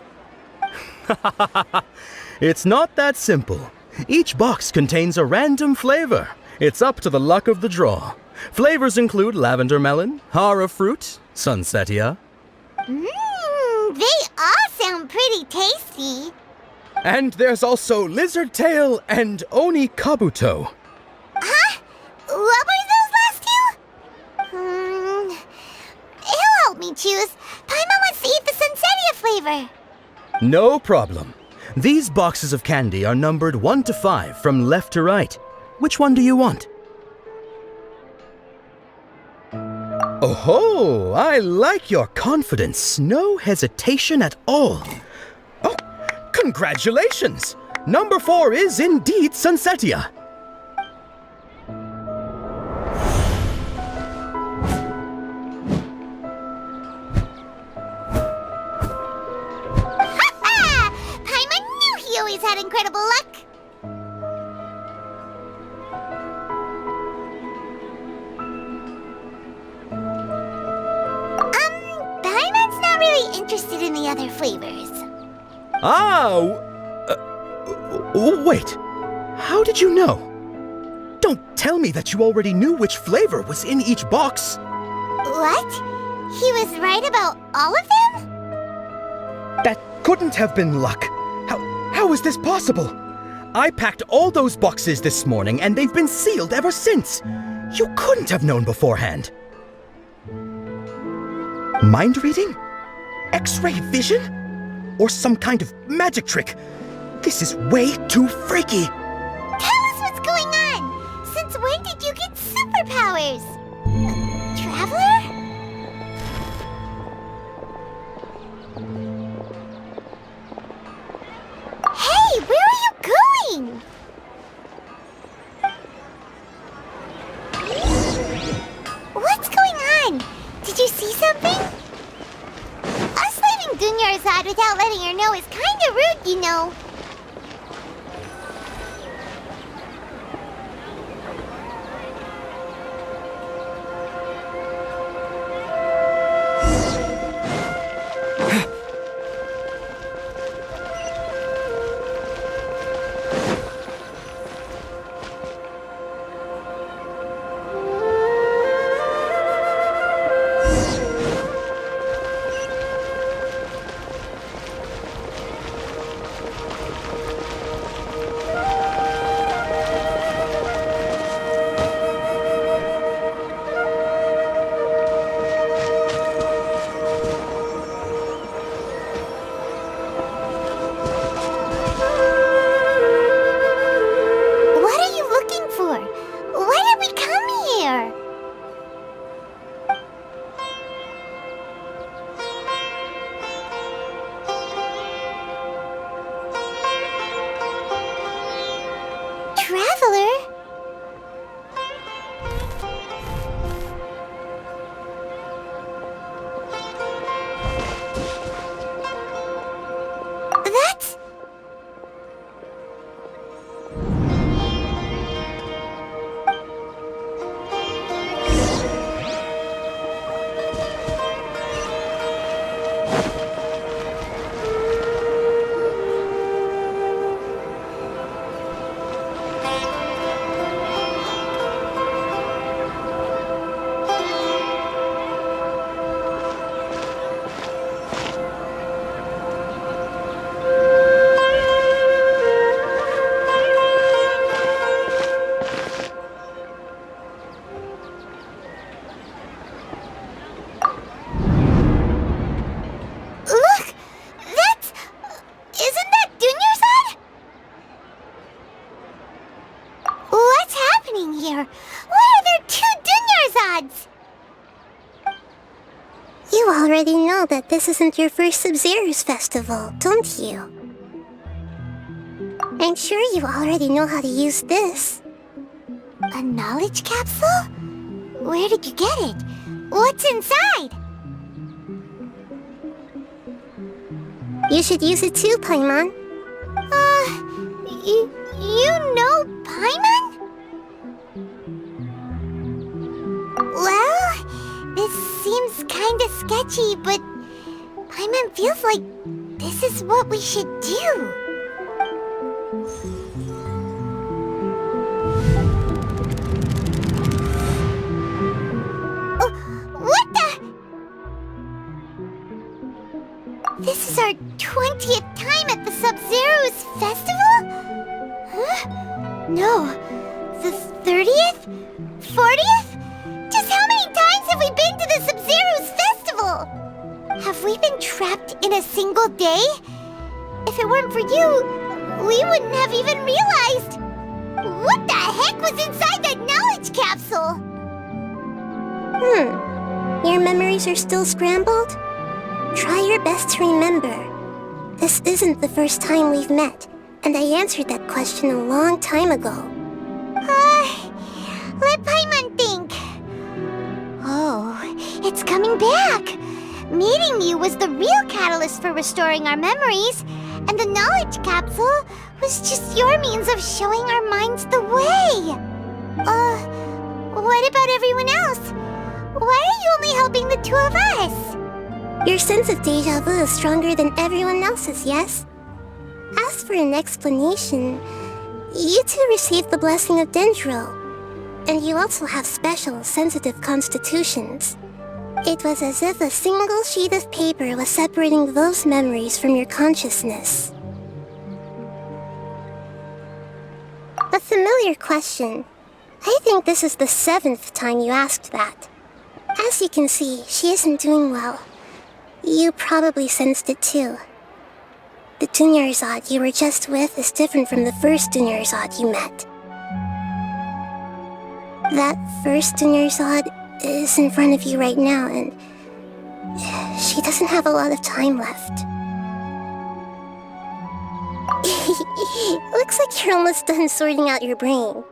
It's not that simple. Each box contains a random flavor. It's up to the luck of the draw. Flavors include lavender melon, hara fruit, sunsetia. They all sound pretty tasty. And there's also lizard tail and oni kabuto. Huh? What were those last two? He'll help me choose. Paimon wants to eat the sunsetia flavor. No problem. These boxes of candy are numbered 1 to 5 from left to right. Which one do you want? Oh, I like your confidence. No hesitation at all. Oh, congratulations! Number 4 is indeed sunsetia. Always had incredible luck. Paimon's not really interested in the other flavors. Wait. How did you know? Don't tell me that you already knew which flavor was in each box. What? He was right about all of them? That couldn't have been luck. How is this possible? I packed all those boxes this morning and they've been sealed ever since. You couldn't have known beforehand. Mind reading? X-ray vision? Or some kind of magic trick? This is way too freaky. Tell us what's going on. Since when did you get superpowers? Traveler? Hey, where are you going? What's going on? Did you see something? Us leaving Dunyarzad without letting her know is kinda rude, you know. know that this isn't your first Sub-Zero's festival, don't you? I'm sure you already know how to use this. A knowledge capsule? Where did you get it? What's inside? You should use it too, Paimon. You know Paimon? Well, this seems kinda sketchy, but Paimon feels like this is what we should do. What the? This is our 20th time at the Sub-Zero's festival? Huh? No. The 30th? 40th? Just how many times have we been to the Sub-Zero's festival? Have we been trapped in a single day? If it weren't for you, we wouldn't have even realized. What the heck was inside that knowledge capsule? Your memories are still scrambled? Try your best to remember. This isn't the first time we've met, and I answered that question a long time ago. Let Paimon think. Oh, it's coming back. Meeting you was the real catalyst for restoring our memories, and the knowledge capsule was just your means of showing our minds the way. What about everyone else? Why are you only helping the two of us? Your sense of déjà vu is stronger than everyone else's, yes? As for an explanation, you two received the blessing of Dendro, and you also have special, sensitive constitutions. It was as if a single sheet of paper was separating those memories from your consciousness. A familiar question. I think this is the 7th time you asked that. As you can see, she isn't doing well. You probably sensed it too. The Dunyarzad you were just with is different from the first Dunyarzad you met. That first Dunyarzad is in front of you right now, and she doesn't have a lot of time left. Looks like you're almost done sorting out your brain.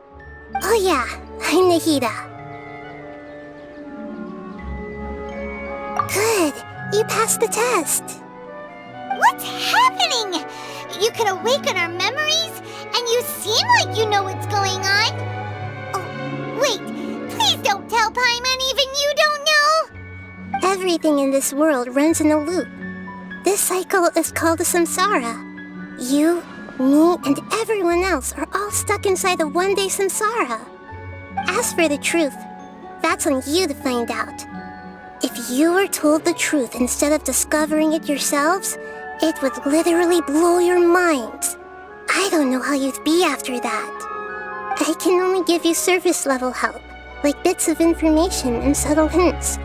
Oh yeah, I'm Nahida. Good, you passed the test. What's happening? You can awaken our memories, and you seem like you know what's going on. Oh, wait, please don't tell Paimon even you don't know. Everything in this world runs in a loop. This cycle is called the samsara. You, me, and everyone else are all stuck inside the one-day samsara. As for the truth, that's on you to find out. If you were told the truth instead of discovering it yourselves, it would literally blow your minds. I don't know how you'd be after that. I can only give you surface-level help, like bits of information and subtle hints.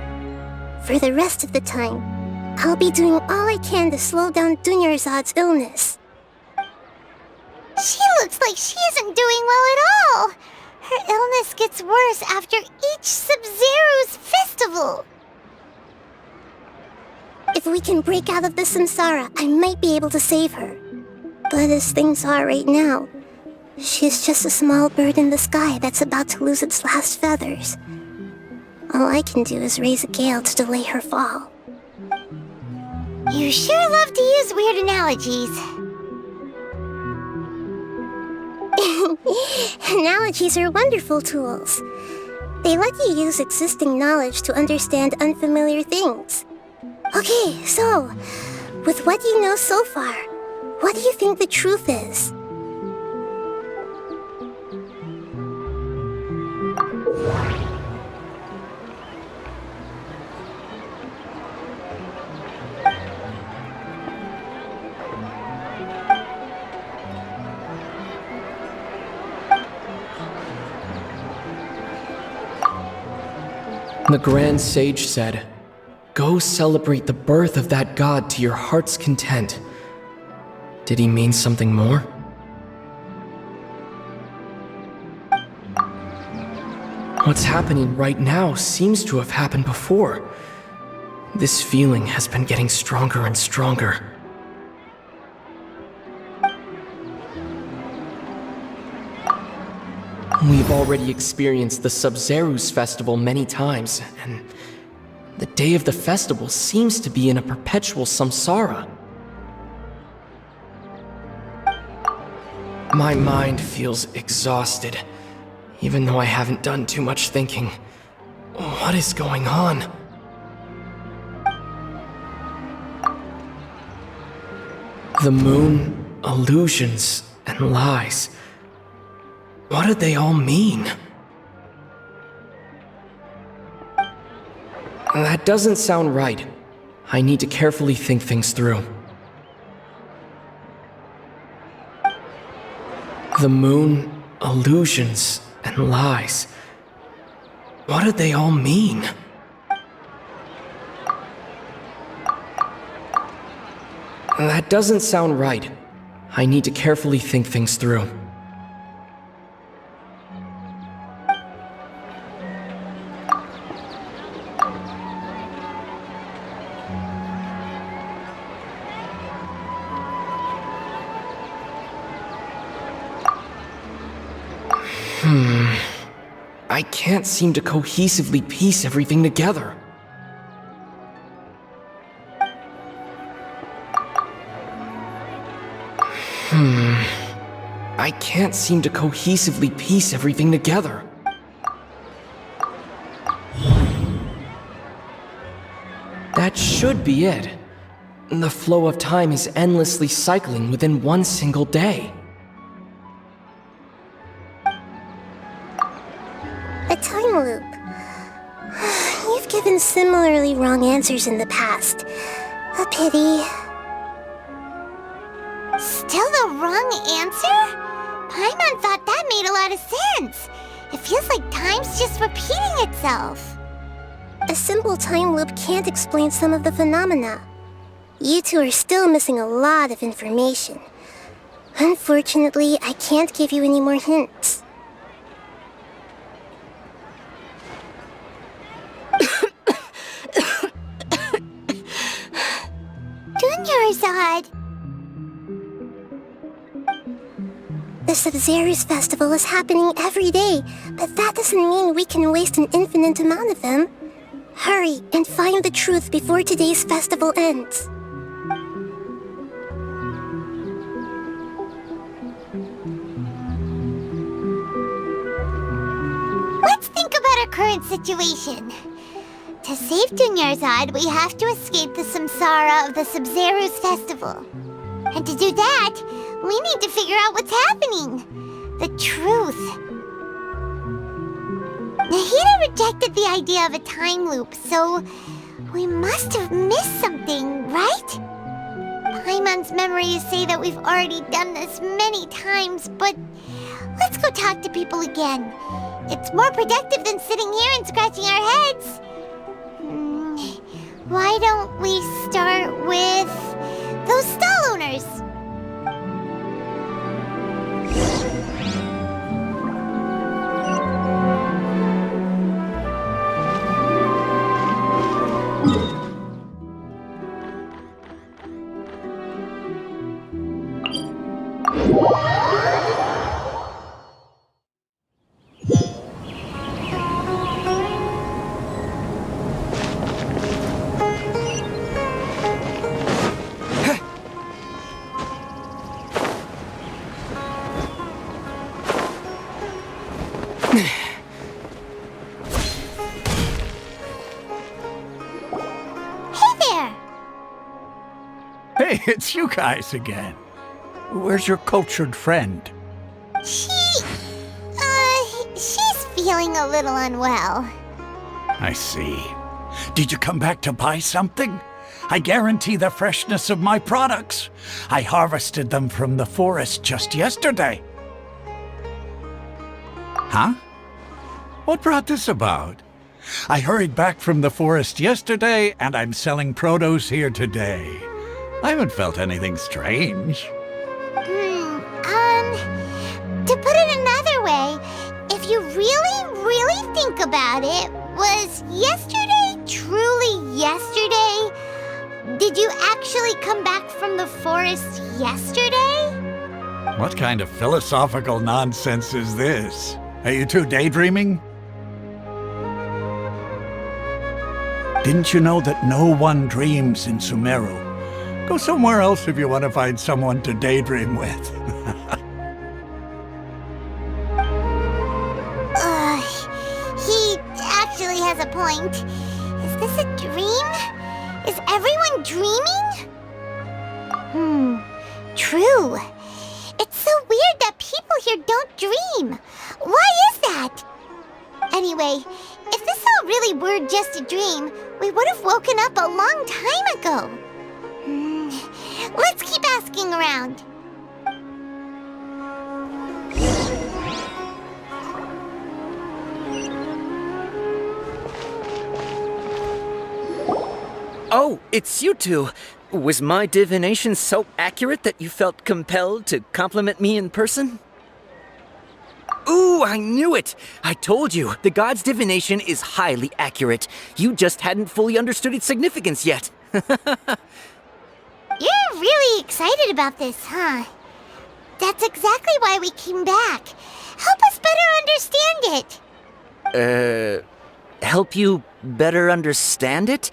For the rest of the time, I'll be doing all I can to slow down Dunyarzad's illness. She looks like she isn't doing well at all. Her illness gets worse after each Sub-Zero's festival. If we can break out of the samsara, I might be able to save her. But as things are right now, she's just a small bird in the sky that's about to lose its last feathers. All I can do is raise a gale to delay her fall. You sure love to use weird analogies. Analogies are wonderful tools. They let you use existing knowledge to understand unfamiliar things. Okay, so, with what you know so far, what do you think the truth is? The Grand Sage said, "Go celebrate the birth of that god to your heart's content." Did he mean something more? What's happening right now seems to have happened before. This feeling has been getting stronger and stronger. We've already experienced the Sub-Zerus festival many times, and the day of the festival seems to be in a perpetual samsara. My mind feels exhausted, even though I haven't done too much thinking. What is going on? The moon, illusions, and lies. What do they all mean? That doesn't sound right. I need to carefully think things through. The moon, illusions, and lies. What do they all mean? That doesn't sound right. I need to carefully think things through. I can't seem to cohesively piece everything together. I can't seem to cohesively piece everything together. That should be it. The flow of time is endlessly cycling within one single day. A time loop. You've given similarly wrong answers in the past. A pity. Still the wrong answer? Paimon thought that made a lot of sense. It feels like time's just repeating itself. A simple time loop can't explain some of the phenomena. You two are still missing a lot of information. Unfortunately, I can't give you any more hints. Dunyarzad! The Sub-Zerus festival is happening every day, but that doesn't mean we can waste an infinite amount of them. Hurry and find the truth before today's festival ends. Let's think about our current situation. To save Dunyarzad, we have to escape the samsara of the Sub-Zerus festival. And to do that, we need to figure out what's happening. The truth. Nahida rejected the idea of a time loop, so we must have missed something, right? Paimon's memories say that we've already done this many times, but let's go talk to people again. It's more productive than sitting here and scratching our heads. Why don't we start with those stall owners? Hey, it's you guys again. Where's your cultured friend? She's feeling a little unwell. I see. Did you come back to buy something? I guarantee the freshness of my products. I harvested them from the forest just yesterday. Huh? What brought this about? I hurried back from the forest yesterday, and I'm selling produce here today. I haven't felt anything strange. To put it another way, if you really think about it, was yesterday truly yesterday? Did you actually come back from the forest yesterday? What kind of philosophical nonsense is this? Are you two daydreaming? Didn't you know that no one dreams in Sumeru? Go somewhere else if you want to find someone to daydream with. He actually has a point. Is this a dream? Is everyone dreaming? True. It's so weird that people here don't dream. Why is that? Anyway, if this all really were just a dream, we would have woken up a long time ago. Let's keep asking around. Oh, it's you two. Was my divination so accurate that you felt compelled to compliment me in person? Ooh, I knew it! I told you, the god's divination is highly accurate. You just hadn't fully understood its significance yet. You're really excited about this, huh? That's exactly why we came back. Help us better understand it. Help you better understand it?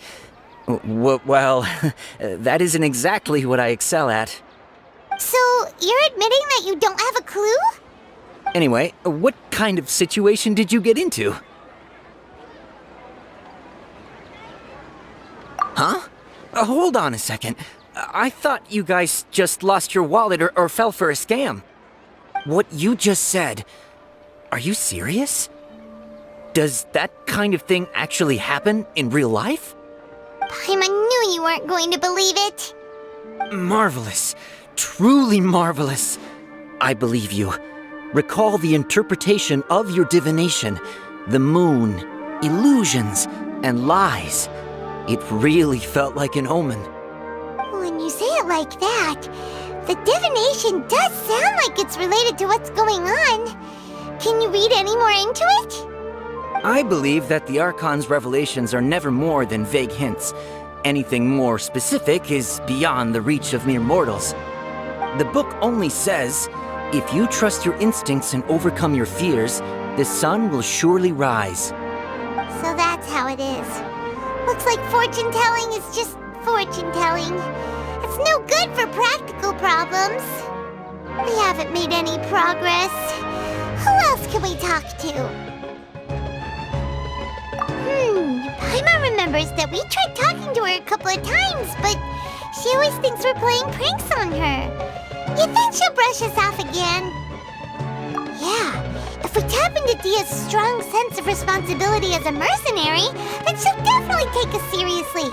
Well, that isn't exactly what I excel at. So, you're admitting that you don't have a clue? Anyway, what kind of situation did you get into? Huh? Hold on a second. I thought you guys just lost your wallet or fell for a scam. What you just said, are you serious? Does that kind of thing actually happen in real life? Paimon knew you weren't going to believe it. Marvelous. Truly marvelous. I believe you. Recall the interpretation of your divination, the moon, illusions, and lies. It really felt like an omen. When you say it like that, the divination does sound like it's related to what's going on. Can you read any more into it? I believe that the Archon's revelations are never more than vague hints. Anything more specific is beyond the reach of mere mortals. The book only says, if you trust your instincts and overcome your fears, the sun will surely rise. So that's how it is. Looks like fortune-telling is just fortune-telling. It's no good for practical problems. We haven't made any progress. Who else can we talk to? Paimon remembers that we tried talking to her a couple of times, but she always thinks we're playing pranks on her. You think she'll brush us off again? Yeah, if we tap into Dia's strong sense of responsibility as a mercenary, then she'll definitely take us seriously.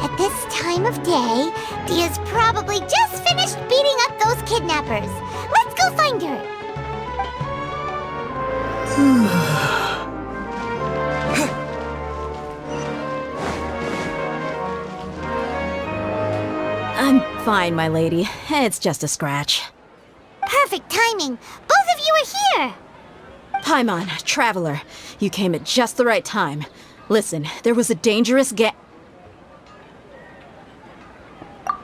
At this time of day, Dia's probably just finished beating up those kidnappers. Let's go find her. I'm fine, my lady. It's just a scratch. Perfect timing. Both of you are here. Paimon, Traveler, you came at just the right time. Listen, there was a dangerous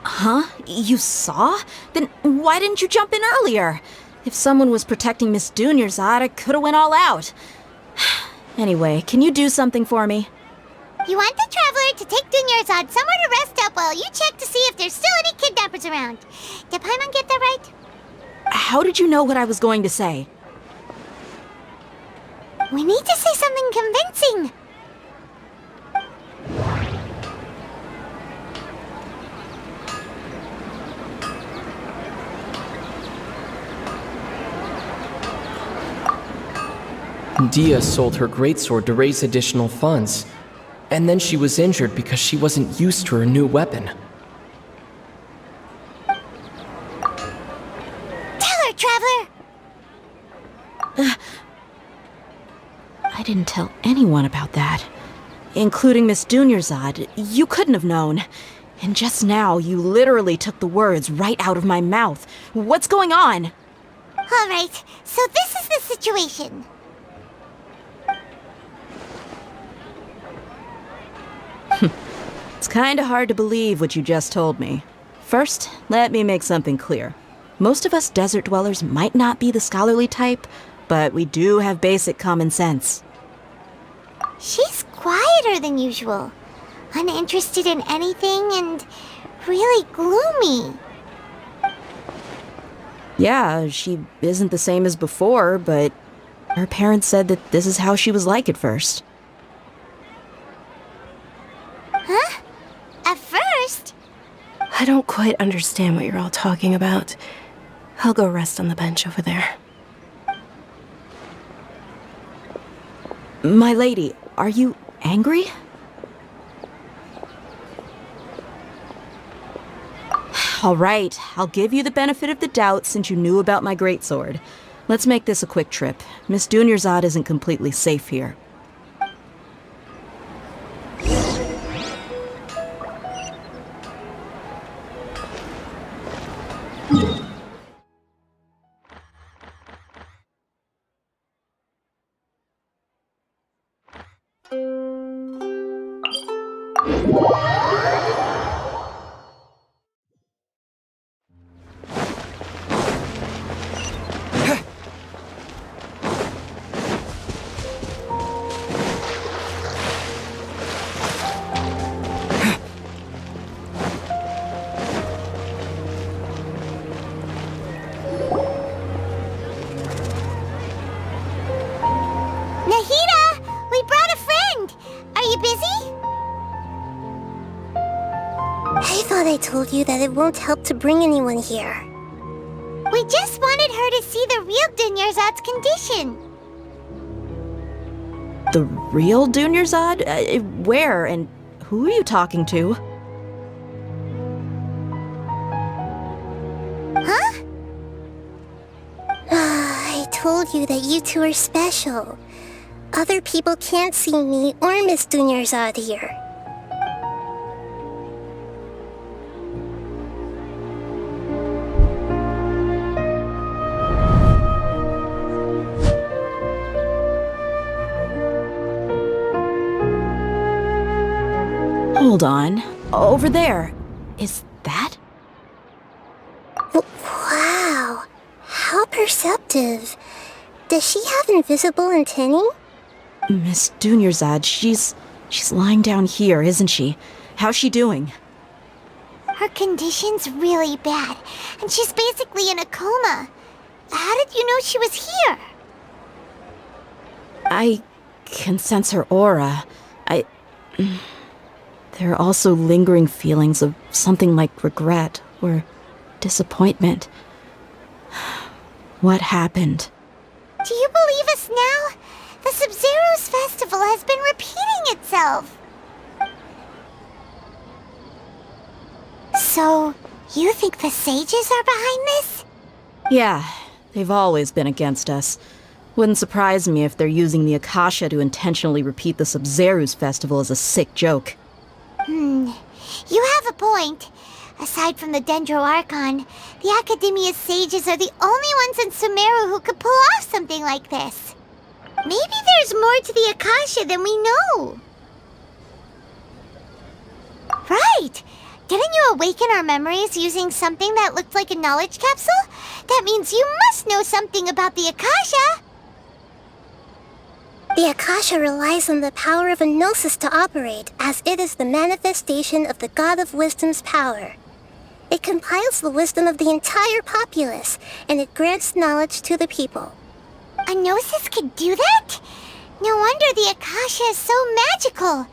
Huh? You saw? Then why didn't you jump in earlier? If someone was protecting Miss Dunyarzad, I could have went all out. Anyway, can you do something for me? You want the Traveler to take Dunyarzad somewhere to rest up while you check to see if there's still any kidnappers around. Did Paimon get that right? How did you know what I was going to say? We need to say something convincing. Dia sold her greatsword to raise additional funds. And then she was injured because she wasn't used to her new weapon. Tell her, Traveler! I didn't tell anyone about that. Including Miss Dunyarzad. You couldn't have known. And just now, you literally took the words right out of my mouth. What's going on? All right, so this is the situation. It's kinda hard to believe what you just told me. First, let me make something clear. Most of us desert dwellers might not be the scholarly type, but we do have basic common sense. She's quieter than usual, uninterested in anything, and really gloomy. Yeah, she isn't the same as before, but her parents said that this is how she was like at first. Huh? At first? I don't quite understand what you're all talking about. I'll go rest on the bench over there. My lady, are you angry? All right, I'll give you the benefit of the doubt since you knew about my greatsword. Let's make this a quick trip. Miss Dunyarzad isn't completely safe here. I told you that it won't help to bring anyone here. We just wanted her to see the real Dunyarzad's condition. The real Dunyarzad? Where and who are you talking to? Huh? I told you that you two are special. Other people can't see me or Miss Dunyarzad here. Hold on. Over there. Is that? Wow. How perceptive. Does she have invisible antennae? Miss Dunyarzad, she's lying down here, isn't she? How's she doing? Her condition's really bad, and she's basically in a coma. How did you know she was here? I can sense her aura. There are also lingering feelings of something like regret or disappointment. What happened? Do you believe us now? The Sub-Zero's festival has been repeating itself. So, you think the sages are behind this? Yeah, they've always been against us. Wouldn't surprise me if they're using the Akasha to intentionally repeat the Sub-Zero's festival as a sick joke. You have a point. Aside from the Dendro Archon, the Academia's sages are the only ones in Sumeru who could pull off something like this. Maybe there's more to the Akasha than we know. Right! Didn't you awaken our memories using something that looked like a knowledge capsule? That means you must know something about the Akasha! The Akasha relies on the power of a gnosis to operate, as it is the manifestation of the God of Wisdom's power. It compiles the wisdom of the entire populace, and it grants knowledge to the people. A gnosis could do that? No wonder the Akasha is so magical.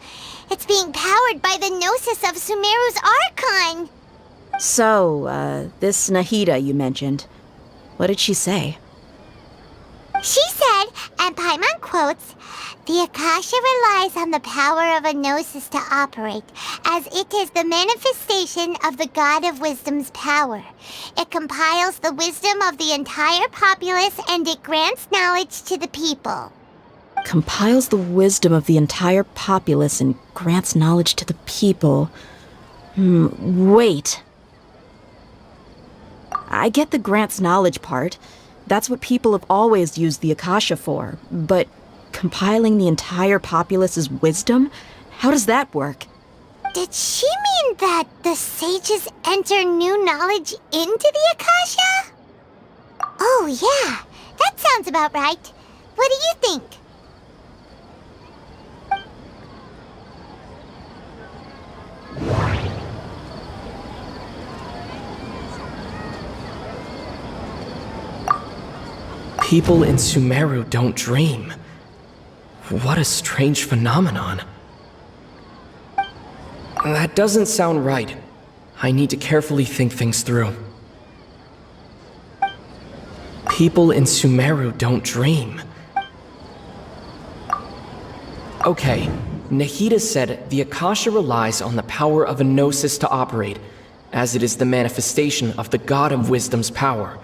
It's being powered by the gnosis of Sumeru's Archon. So, this Nahida you mentioned, what did she say? She said, and Paimon quotes, "The Akasha relies on the power of a gnosis to operate, as it is the manifestation of the God of Wisdom's power. It compiles the wisdom of the entire populace and it grants knowledge to the people." Compiles the wisdom of the entire populace and grants knowledge to the people. Wait. I get the grants knowledge part. That's what people have always used the Akasha for. But compiling the entire populace's wisdom? How does that work? Did she mean that the sages enter new knowledge into the Akasha? Oh yeah, that sounds about right. What do you think? People in Sumeru don't dream. What a strange phenomenon. That doesn't sound right. I need to carefully think things through. People in Sumeru don't dream. Okay, Nahida said the Akasha relies on the power of a gnosis to operate, as it is the manifestation of the God of Wisdom's power.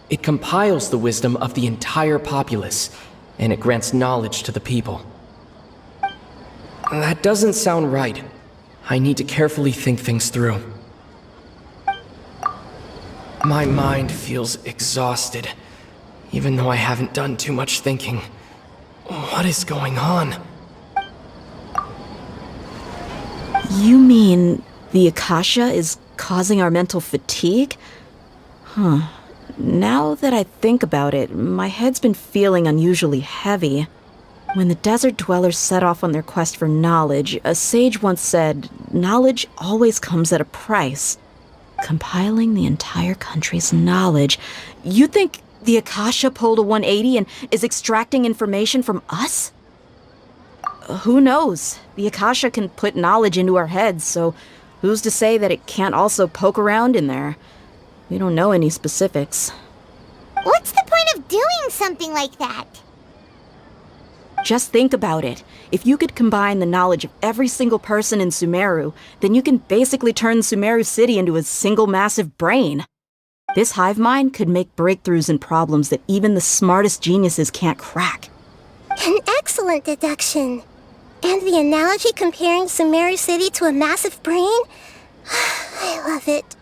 It compiles the wisdom of the entire populace, and it grants knowledge to the people. That doesn't sound right. I need to carefully think things through. My mind feels exhausted, even though I haven't done too much thinking. What is going on? You mean the Akasha is causing our mental fatigue? Huh. Now that I think about it, my head's been feeling unusually heavy. When the desert dwellers set off on their quest for knowledge, a sage once said, knowledge always comes at a price. Compiling the entire country's knowledge. You think the Akasha pulled a 180 and is extracting information from us? Who knows? The Akasha can put knowledge into our heads, so who's to say that it can't also poke around in there? We don't know any specifics. What's the point of doing something like that? Just think about it. If you could combine the knowledge of every single person in Sumeru, then you can basically turn Sumeru City into a single massive brain. This hive mind could make breakthroughs in problems that even the smartest geniuses can't crack. An excellent deduction. And the analogy comparing Sumeru City to a massive brain? I love it.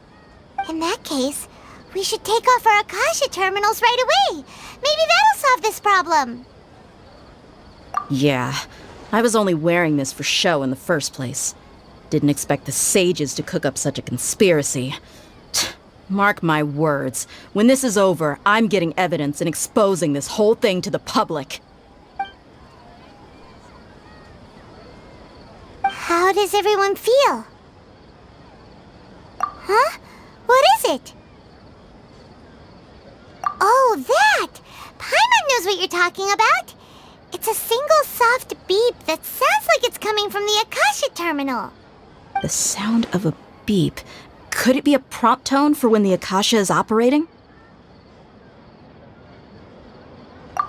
In that case, we should take off our Akasha terminals right away. Maybe that'll solve this problem. Yeah, I was only wearing this for show in the first place. Didn't expect the sages to cook up such a conspiracy. Mark my words, when this is over, I'm getting evidence and exposing this whole thing to the public. How does everyone feel? Huh? What is it? Oh, that! Paimon knows what you're talking about. It's a single soft beep that sounds like it's coming from the Akasha terminal. The sound of a beep. Could it be a prompt tone for when the Akasha is operating?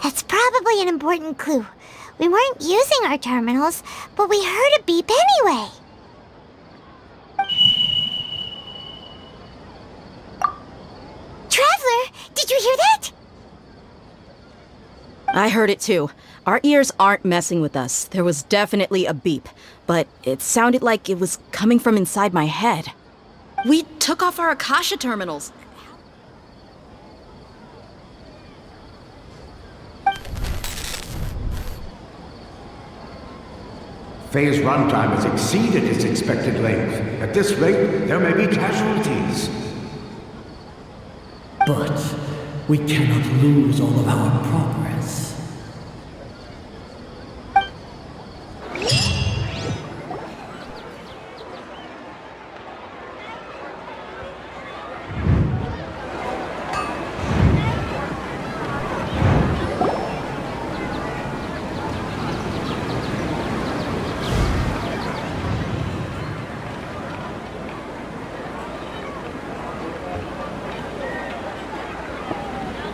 That's probably an important clue. We weren't using our terminals, but we heard a beep anyway. Traveler, did you hear that? I heard it too. Our ears aren't messing with us. There was definitely a beep, but it sounded like it was coming from inside my head. We took off our Akasha terminals. Phase runtime has exceeded its expected length. At this rate, there may be casualties. But we cannot lose all of our progress.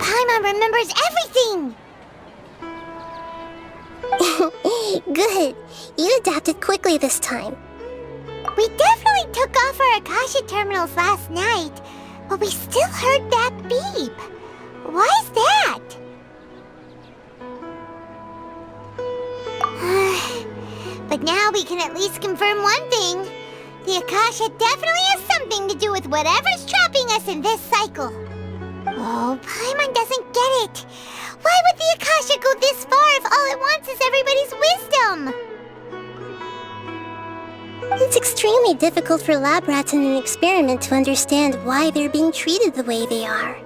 Paimon remembers everything! Good. You adapted quickly this time. We definitely took off our Akasha terminals last night, but we still heard that beep. Why is that? But now we can at least confirm one thing. The Akasha definitely has something to do with whatever's trapping us in this cycle. Oh, Paimon doesn't get it. Why would the Akasha go this far if all it wants is everybody's wisdom? It's extremely difficult for lab rats in an experiment to understand why they're being treated the way they are.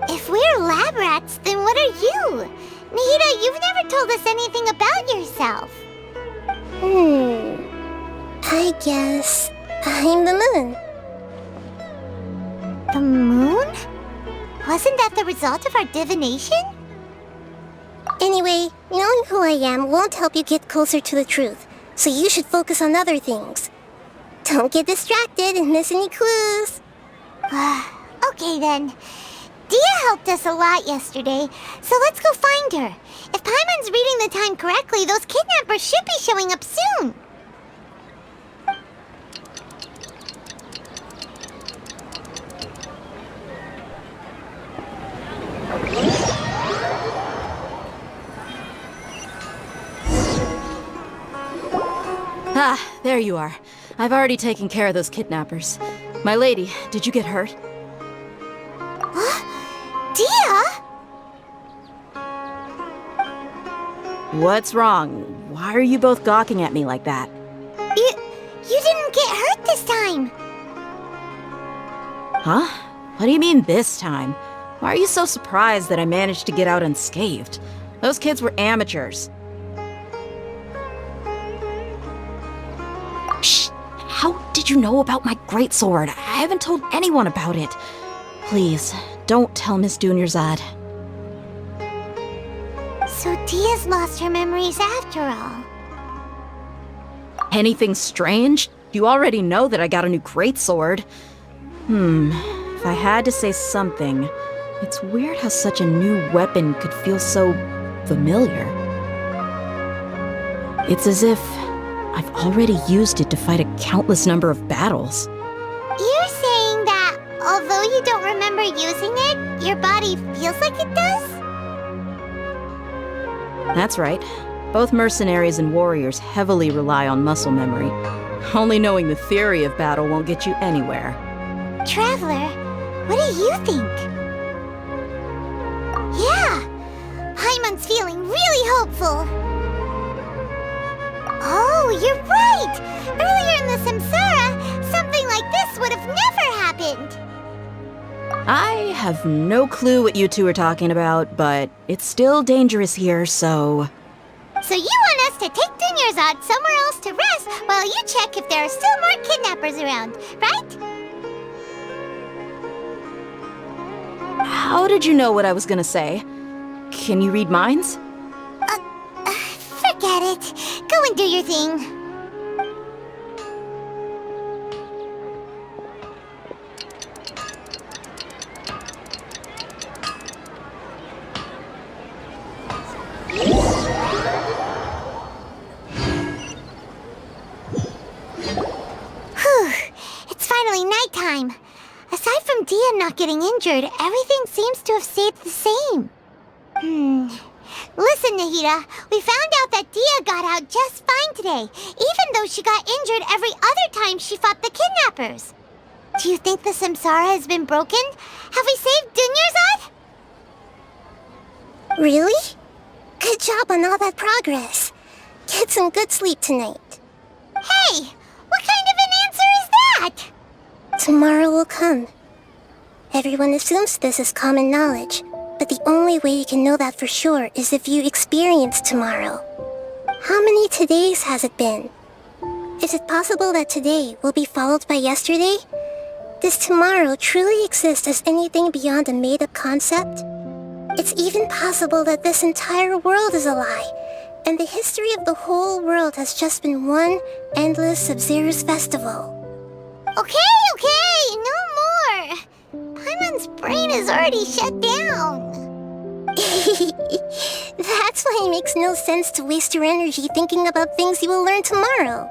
If we're lab rats, then what are you? Nahida, you've never told us anything about yourself. I guess I'm the moon. The moon? Wasn't that the result of our divination? Anyway, knowing who I am won't help you get closer to the truth, so you should focus on other things. Don't get distracted and miss any clues. Okay then. Dia helped us a lot yesterday, so let's go find her. If Paimon's reading the time correctly, those kidnappers should be showing up soon. Ah, there you are. I've already taken care of those kidnappers. My lady, did you get hurt? Dia? What's wrong? Why are you both gawking at me like that? You didn't get hurt this time. Huh? What do you mean this time? Why are you so surprised that I managed to get out unscathed? Those kids were amateurs. Shh! How did you know about my greatsword? I haven't told anyone about it. Please, don't tell Miss Dunyarzad. So Dia's lost her memories after all. Anything strange? You already know that I got a new greatsword. If I had to say something, it's weird how such a new weapon could feel so familiar. It's as if I've already used it to fight a countless number of battles. You're saying that although you don't remember using it, your body feels like it does? That's right. Both mercenaries and warriors heavily rely on muscle memory. Only knowing the theory of battle won't get you anywhere. Traveler, what do you think? Yeah, Paimon's feeling really hopeful. Oh, you're right! Earlier in the Samsara, something like this would have never happened. I have no clue what you two are talking about, but it's still dangerous here, so... So you want us to take Dunyarzad somewhere else to rest while you check if there are still more kidnappers around, right? How did you know what I was gonna say? Can you read minds? Forget it. Go and do your thing. Whew. It's finally nighttime. Aside from Dia not getting injured, everything seems to have stayed the same. Listen, Nahida, we found out that Dia got out just fine today, even though she got injured every other time she fought the kidnappers. Do you think the Samsara has been broken? Have we saved Dunyarzad? Really? Good job on all that progress. Get some good sleep tonight. Hey, what kind of an answer is that? Tomorrow will come. Everyone assumes this is common knowledge, but the only way you can know that for sure is if you experience tomorrow. How many todays has it been? Is it possible that today will be followed by yesterday? Does tomorrow truly exist as anything beyond a made-up concept? It's even possible that this entire world is a lie, and the history of the whole world has just been one endless Sub-Zero's festival. Okay, no more! Paimon's brain is already shut down. That's why it makes no sense to waste your energy thinking about things you will learn tomorrow.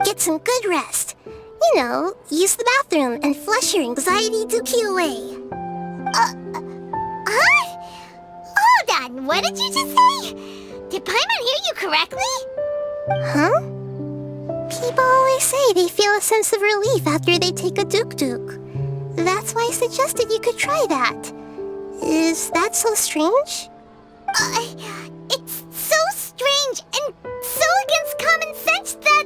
Get some good rest. You know, use the bathroom and flush your anxiety dookie away. Huh? Hold on, what did you just say? Did Paimon hear you correctly? Huh? People always say they feel a sense of relief after they take a duk-duk. That's why I suggested you could try that. Is that so strange? It's so strange and so against common sense that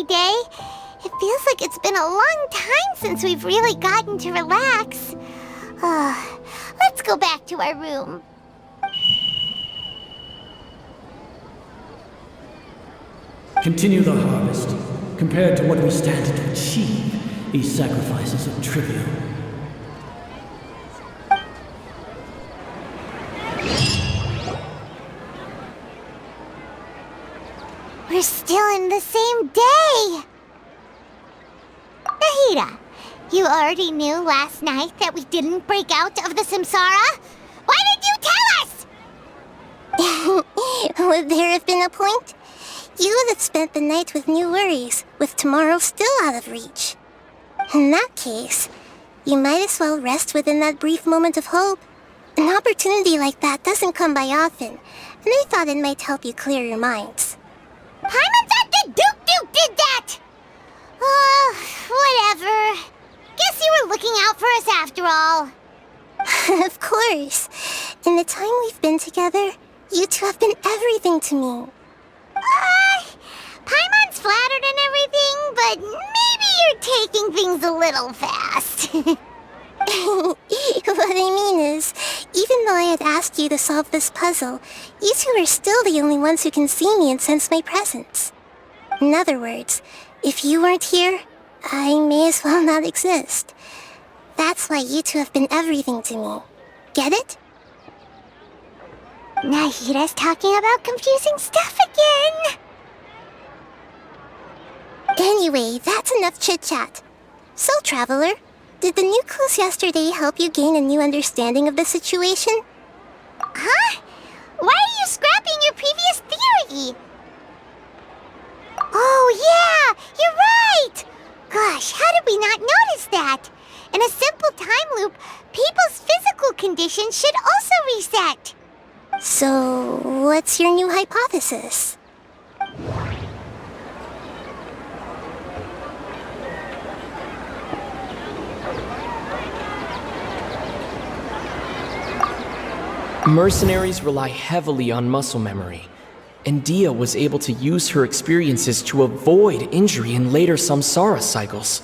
day. It feels like it's been a long time since we've really gotten to relax. Let's go back to our room. Continue the harvest. Compared to what we stand to achieve, these sacrifices are trivial. We're still in the same day! Nahida, you already knew last night that we didn't break out of the samsara? Why did you tell us? Would there have been a point? You would have spent the night with new worries, with tomorrow still out of reach. In that case, you might as well rest within that brief moment of hope. An opportunity like that doesn't come by often, and I thought it might help you clear your minds. Paimon thought the Duke did that! Whatever. Guess you were looking out for us after all. Of course. In the time we've been together, you two have been everything to me. Paimon's flattered and everything, but maybe you're taking things a little fast. What I mean is, even though I had asked you to solve this puzzle, you two are still the only ones who can see me and sense my presence. In other words, if you weren't here, I may as well not exist. That's why you two have been everything to me. Get it? Nahida's talking about confusing stuff again. Anyway, that's enough chit-chat. So, Traveler, did the new clues yesterday help you gain a new understanding of the situation? Huh? Why are you scrapping your previous theory? Oh yeah, you're right! Gosh, how did we not notice that? In a simple time loop, people's physical conditions should also reset. So, what's your new hypothesis? Mercenaries rely heavily on muscle memory, and Dia was able to use her experiences to avoid injury in later samsara cycles.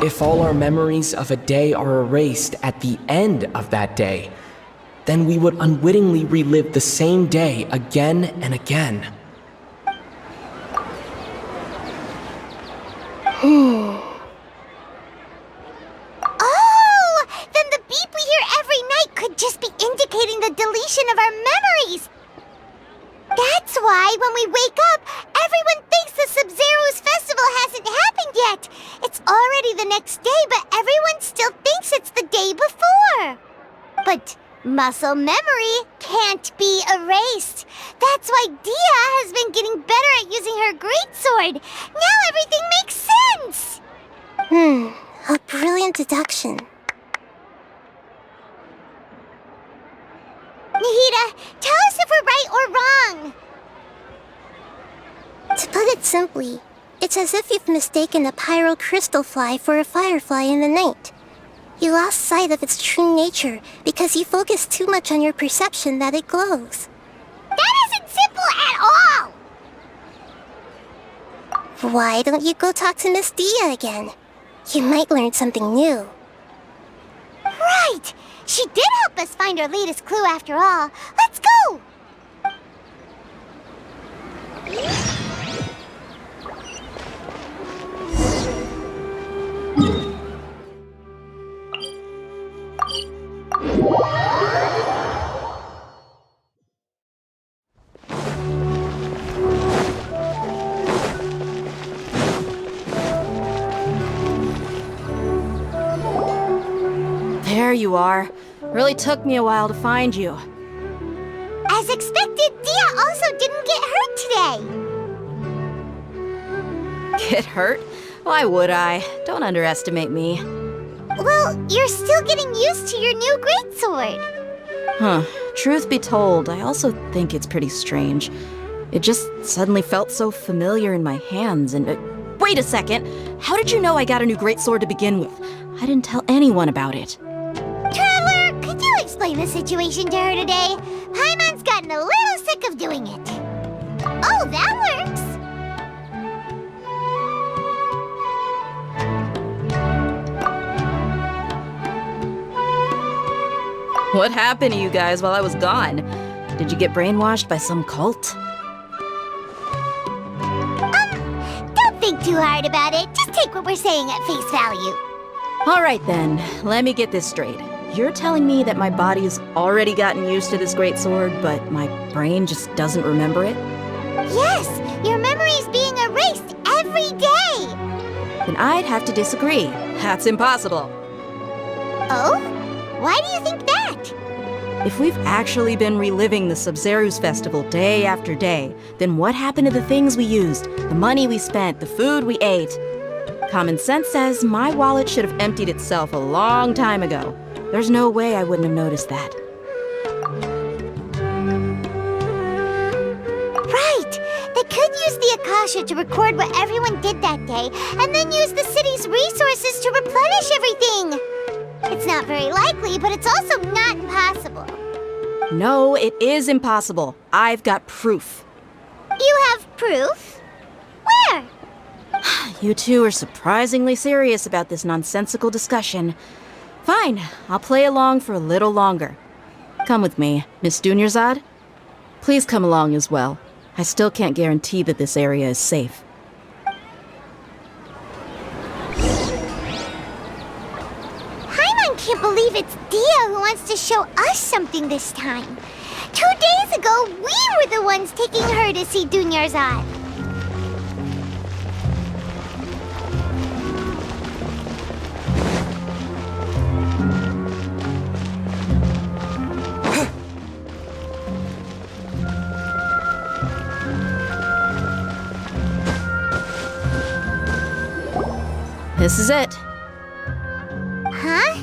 If all our memories of a day are erased at the end of that day, then we would unwittingly relive the same day again and again. Oh! Then the beep we hear every night could just be indicating the deletion of our memories. That's why when we wake up, everyone thinks the Sub-Zero's festival hasn't happened yet. It's already the next day, but everyone still thinks it's the day before. But muscle memory can't be erased. That's why Dia has been getting better at using her greatsword. Now everything makes sense. A brilliant deduction. Nahida, tell us if we're right or wrong. To put it simply, it's as if you've mistaken a pyro crystal fly for a firefly in the night. You lost sight of its true nature because you focused too much on your perception that it glows. That isn't simple at all! Why don't you go talk to Miss Dia again? You might learn something new. Right! She did help us find our latest clue after all. Let's go! There you are. Really took me a while to find you. As expected, Dia also didn't get hurt today. Get hurt? Why would I? Don't underestimate me. Well, you're still getting used to your new greatsword. Huh. Truth be told, I also think it's pretty strange. It just suddenly felt so familiar in my hands and... wait a second! How did you know I got a new greatsword to begin with? I didn't tell anyone about it. Traveler, could you explain the situation to her today? Paimon's gotten a little sick of doing it. Oh, that works! What happened to you guys while I was gone? Did you get brainwashed by some cult? Don't think too hard about it. Just take what we're saying at face value. Alright then, let me get this straight. You're telling me that my body's already gotten used to this greatsword, but my brain just doesn't remember it? Yes, your memory's being erased every day! Then I'd have to disagree. That's impossible. Oh? Why do you think that? If we've actually been reliving the Sub-Zeru's festival day after day, then what happened to the things we used, the money we spent, the food we ate? Common sense says my wallet should have emptied itself a long time ago. There's no way I wouldn't have noticed that. Right! They could use the Akasha to record what everyone did that day, and then use the city's resources to replenish everything! It's not very likely, but it's also not impossible. No, it is impossible. I've got proof. You have proof? Where? You two are surprisingly serious about this nonsensical discussion. Fine, I'll play along for a little longer. Come with me, Miss Dunyarzad. Please come along as well. I still can't guarantee that this area is safe. I can't believe it's Dia who wants to show us something this time. 2 days ago, we were the ones taking her to see Dunyarzad. This is it. Huh?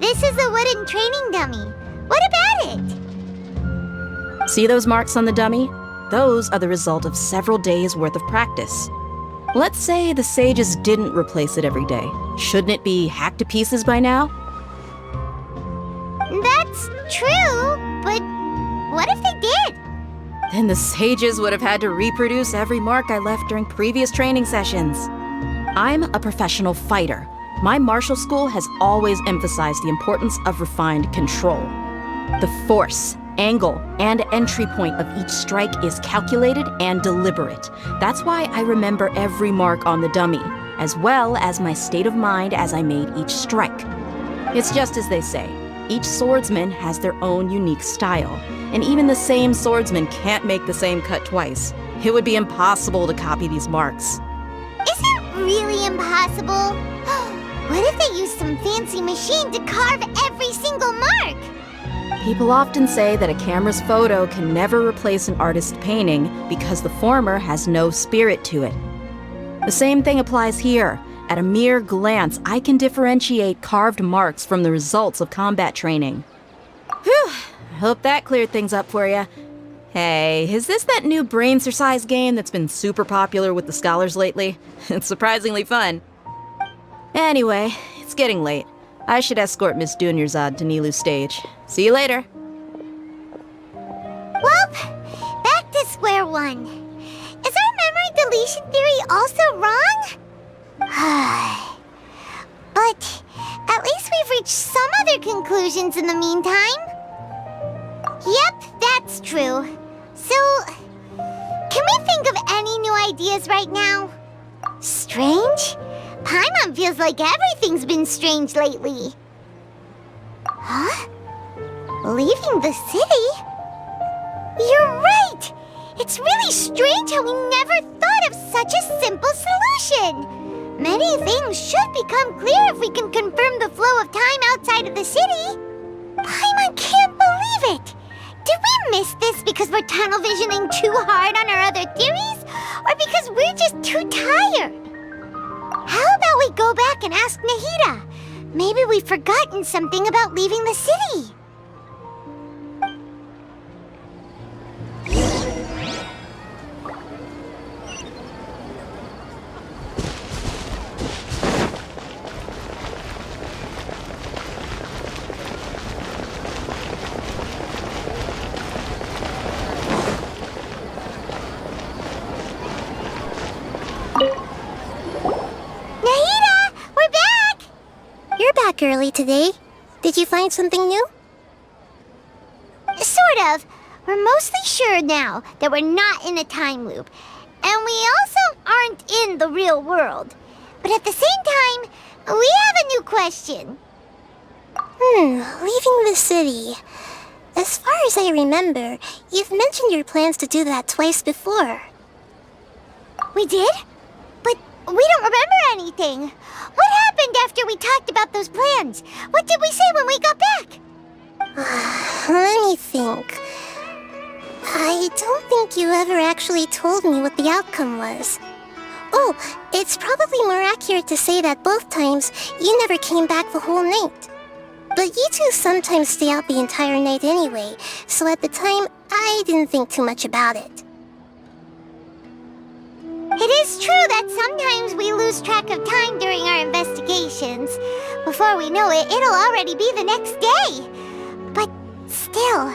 This is a wooden training dummy. What about it? See those marks on the dummy? Those are the result of several days' worth of practice. Let's say the sages didn't replace it every day. Shouldn't it be hacked to pieces by now? That's true, but what if they did? Then the sages would have had to reproduce every mark I left during previous training sessions. I'm a professional fighter. My martial school has always emphasized the importance of refined control. The force, angle, and entry point of each strike is calculated and deliberate. That's why I remember every mark on the dummy, as well as my state of mind as I made each strike. It's just as they say, each swordsman has their own unique style, and even the same swordsman can't make the same cut twice. It would be impossible to copy these marks. Is it really impossible? What if they used some fancy machine to carve every single mark? People often say that a camera's photo can never replace an artist's painting because the former has no spirit to it. The same thing applies here. At a mere glance, I can differentiate carved marks from the results of combat training. Whew, I hope that cleared things up for you. Hey, is this that new brain-exercise game that's been super popular with the scholars lately? It's surprisingly fun. Anyway, it's getting late. I should escort Miss Dunyarzad to Nilu's stage. See you later. Welp, back to square one. Is our memory deletion theory also wrong? But at least we've reached some other conclusions in the meantime. Yep, that's true. So, can we think of any new ideas right now? Strange? Paimon feels like everything's been strange lately. Huh? Leaving the city? You're right! It's really strange how we never thought of such a simple solution! Many things should become clear if we can confirm the flow of time outside of the city. Paimon can't believe it! Did we miss this because we're tunnel visioning too hard on our other theories? Or because we're just too tired? How about we go back and ask Nahida? Maybe we've forgotten something about leaving the city. early today. Did you find something new? Sort of. We're mostly sure now that we're not in a time loop. And we also aren't in the real world. But at the same time, we have a new question. Leaving the city. As far as I remember, you've mentioned your plans to do that twice before. We did? But we don't remember anything. What happened after we talked about those plans? What did we say when we got back? Let me think. I don't think you ever actually told me what the outcome was. Oh, it's probably more accurate to say that both times you never came back the whole night. But you two sometimes stay out the entire night anyway, so at the time, I didn't think too much about it. It is true that sometimes we lose track of time during our investigations. Before we know it, it'll already be the next day. But still,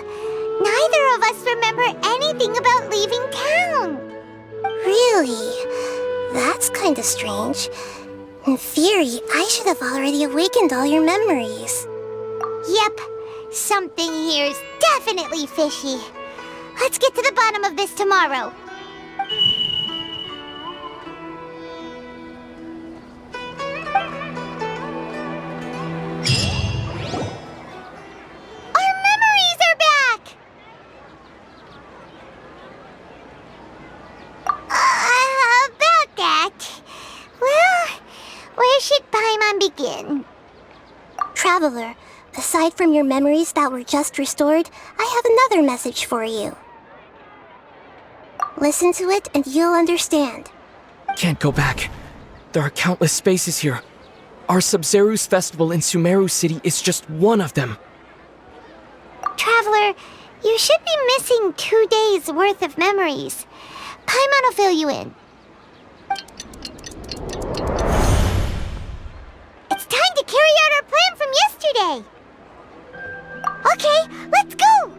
neither of us remember anything about leaving town. Really? That's kinda strange. In theory, I should have already awakened all your memories. Yep, something here's definitely fishy. Let's get to the bottom of this tomorrow. Our memories are back! About that... Well, where should Paimon begin? Traveler, aside from your memories that were just restored, I have another message for you. Listen to it and you'll understand. Can't go back. There are countless spaces here. Our Sub-Zeru's festival in Sumeru City is just one of them. Traveler, you should be missing 2 days worth of memories. Paimon will fill you in. It's time to carry out our plan from yesterday. Okay, let's go!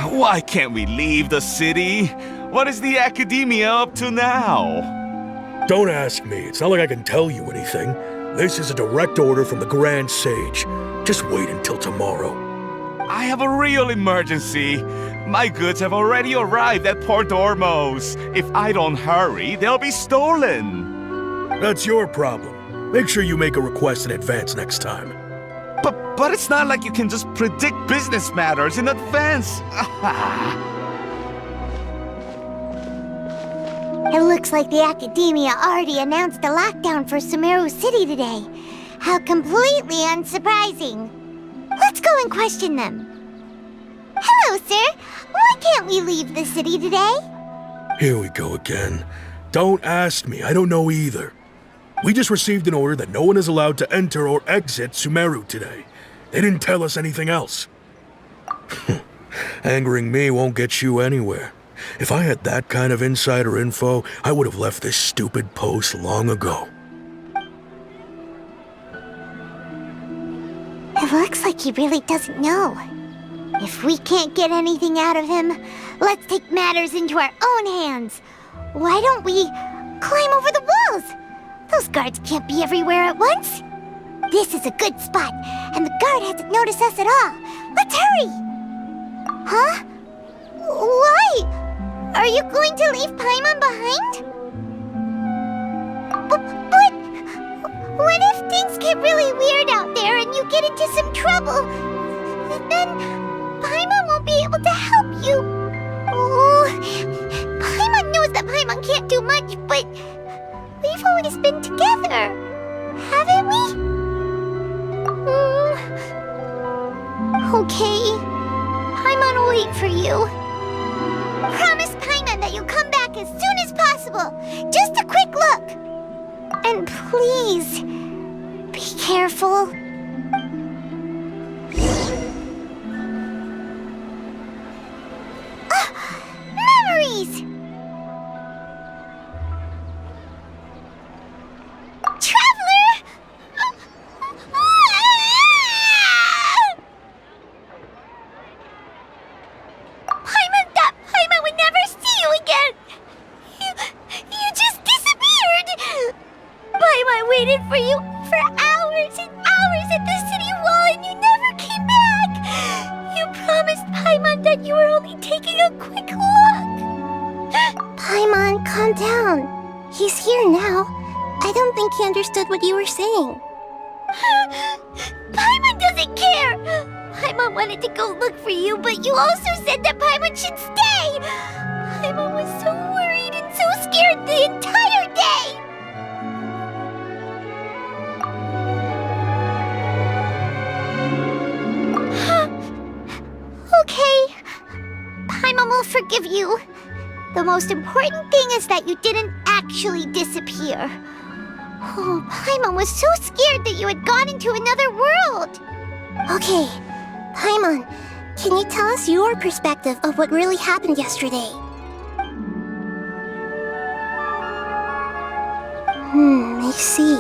Why can't we leave the city? What is the academia up to now? Don't ask me. It's not like I can tell you anything. This is a direct order from the Grand Sage. Just wait until tomorrow. I have a real emergency. My goods have already arrived at Port Ormos. If I don't hurry, they'll be stolen. That's your problem. Make sure you make a request in advance next time. But it's not like you can just predict business matters in advance. It looks like the Academia already announced a lockdown for Sumeru City today. How completely unsurprising. Let's go and question them. Hello, sir. Why can't we leave the city today? Here we go again. Don't ask me. I don't know either. We just received an order that no one is allowed to enter or exit Sumeru today. They didn't tell us anything else. Angering me won't get you anywhere. If I had that kind of insider info, I would have left this stupid post long ago. It looks like he really doesn't know. If we can't get anything out of him, let's take matters into our own hands. Why don't we climb over the walls? Those guards can't be everywhere at once. This is a good spot, and the guard hasn't noticed us at all. Let's hurry! Huh? Why? Are you going to leave Paimon behind? But what if things get really weird out there and you get into some trouble? Then Paimon won't be able to help you. Oh, Paimon knows that Paimon can't do much, but we've always been together, haven't we? Okay. Paimon will wait for you. Promise Paimon that you'll come back as soon as possible. Just a quick look. And please, be careful. Memories! Paimon waited for you for hours and hours at the city wall and you never came back. You promised Paimon that you were only taking a quick look. Paimon, calm down. He's here now. I don't think he understood what you were saying. Paimon doesn't care! Paimon wanted to go look for you, but you also said that Paimon should stay! Paimon was so worried and so scared the entire day! Okay. Paimon will forgive you. The most important thing is that you didn't actually disappear. Oh, Paimon was so scared that you had gone into another world! Okay, Paimon, can you tell us your perspective of what really happened yesterday? I see.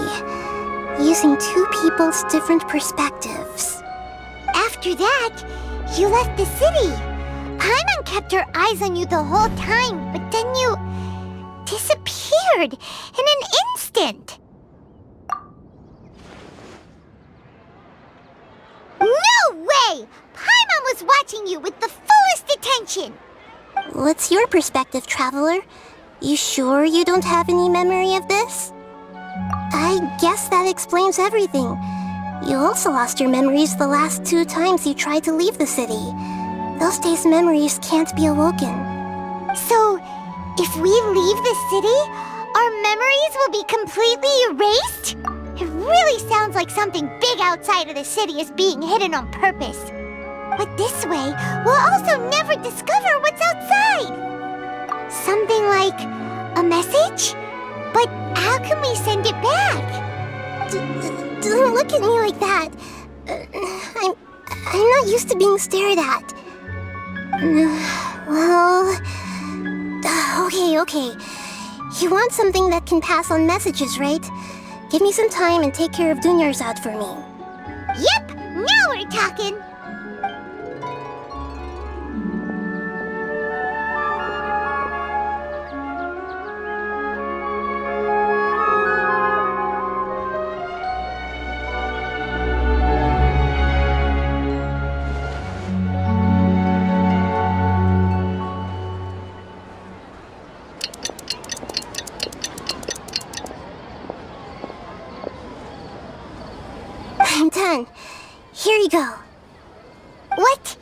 Using two people's different perspectives. After that, you left the city. Paimon kept her eyes on you the whole time, but then you disappeared in an instant. No way! Paimon was watching you with the fullest attention! What's your perspective, Traveler? You sure you don't have any memory of this? I guess that explains everything. You also lost your memories the last 2 times you tried to leave the city. Those days' memories can't be awoken. So, if we leave the city, our memories will be completely erased? It really sounds like something big outside of the city is being hidden on purpose. But this way, we'll also never discover what's outside. Something like a message? But how can we send it back? Don't look at me like that. I'm not used to being stared at. Well... Okay. You want something that can pass on messages, right? Give me some time and take care of Dunyarzad for me. Yep! Now we're talking! I'm done. Here you go. What?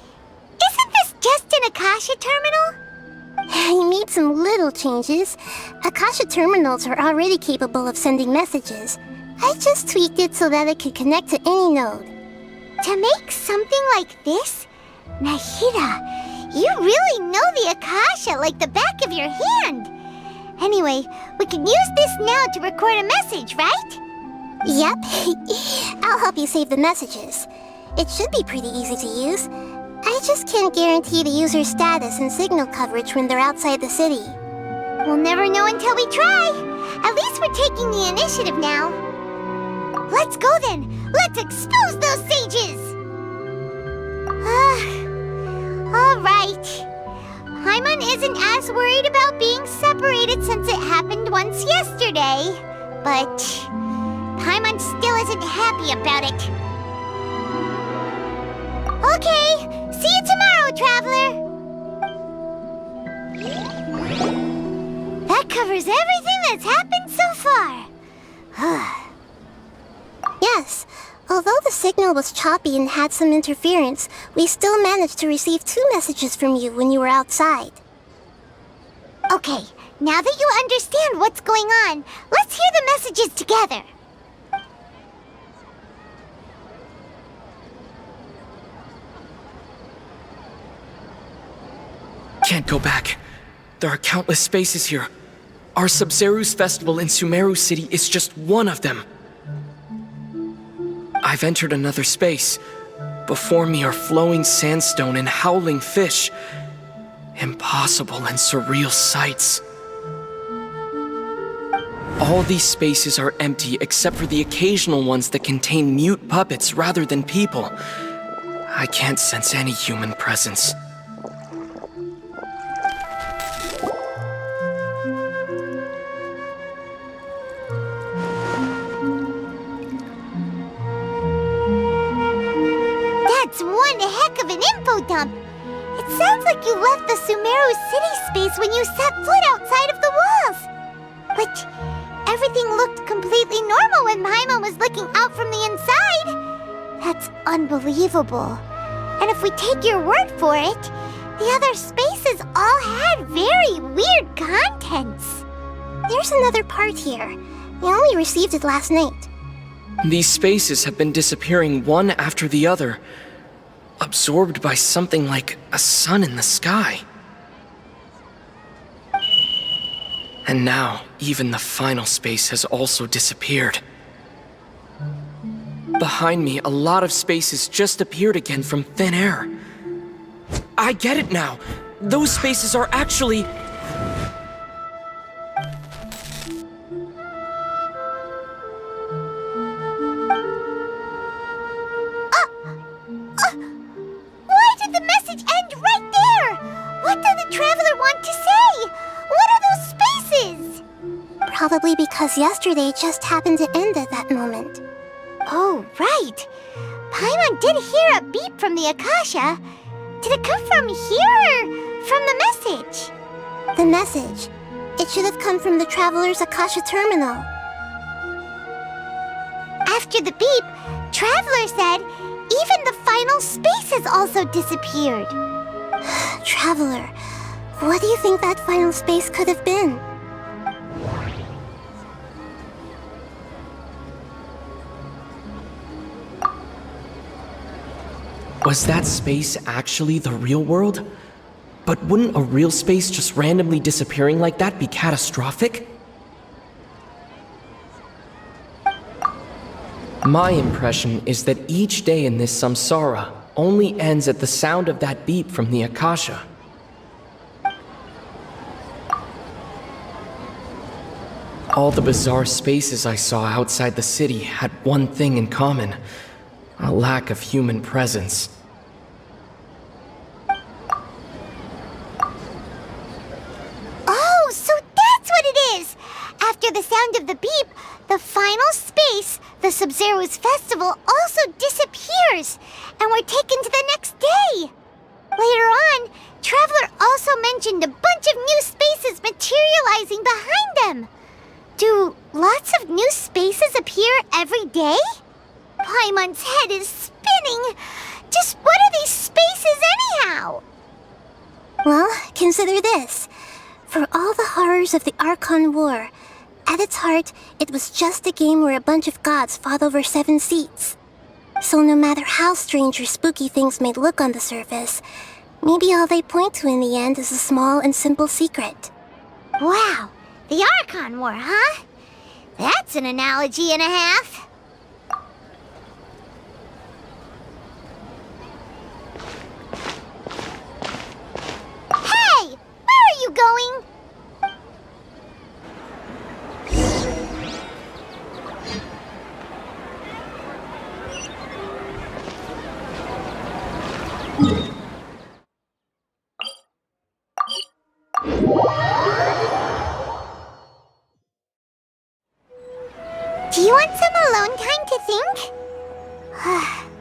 Isn't this just an Akasha terminal? I made some little changes. Akasha terminals are already capable of sending messages. I just tweaked it so that it could connect to any node. To make something like this? Nahida, you really know the Akasha like the back of your hand. Anyway, we can use this now to record a message, right? Yep. I'll help you save the messages. It should be pretty easy to use. I just can't guarantee the user's status and signal coverage when they're outside the city. We'll never know until we try. At least we're taking the initiative now. Let's go then. Let's expose those sages. Alright. Paimon isn't as worried about being separated since it happened once yesterday. But Paimon still isn't happy about it. Okay, see you tomorrow, Traveler! That covers everything that's happened so far. Yes, although the signal was choppy and had some interference, we still managed to receive 2 messages from you when you were outside. Okay, now that you understand what's going on, let's hear the messages together. Can't go back. There are countless spaces here. Our Sub-Zeru's festival in Sumeru City is just one of them. I've entered another space. Before me are flowing sandstone and howling fish. Impossible and surreal sights. All these spaces are empty except for the occasional ones that contain mute puppets rather than people. I can't sense any human presence. info dump. It sounds like you left the Sumeru city space when you set foot outside of the walls. But everything looked completely normal when Paimon was looking out from the inside. That's unbelievable. And if we take your word for it, the other spaces all had very weird contents. There's another part here. We only received it last night. These spaces have been disappearing one after the other, absorbed by something like a sun in the sky. And now, even the final space has also disappeared. Behind me, a lot of spaces just appeared again from thin air. I get it now! Those spaces are actually... Why did the message end right there? What did the Traveler want to say? What are those spaces? Probably because yesterday just happened to end at that moment. Oh, right. Paimon did hear a beep from the Akasha. Did it come from here or from the message? The message. It should have come from the Traveler's Akasha terminal. After the beep, Traveler said even the final space has also disappeared. Traveler, what do you think that final space could have been? Was that space actually the real world? But wouldn't a real space just randomly disappearing like that be catastrophic? My impression is that each day in this samsara only ends at the sound of that beep from the Akasha. All the bizarre spaces I saw outside the city had one thing in common: a lack of human presence. Oh, so that's what it is! After the sound of the beep, the final space, the Sub-Zero's festival, also disappears, and we're taken to the next day. Later on, Traveler also mentioned a bunch of new spaces materializing behind them. Do lots of new spaces appear every day? Paimon's head is spinning. Just what are these spaces anyhow? Well, consider this. For all the horrors of the Archon War, at its heart, it was just a game where a bunch of gods fought over 7 seats. So no matter how strange or spooky things may look on the surface, maybe all they point to in the end is a small and simple secret. Wow, the Archon War, huh? That's an analogy and a half. Hey! Where are you going? Do you want some alone time to think?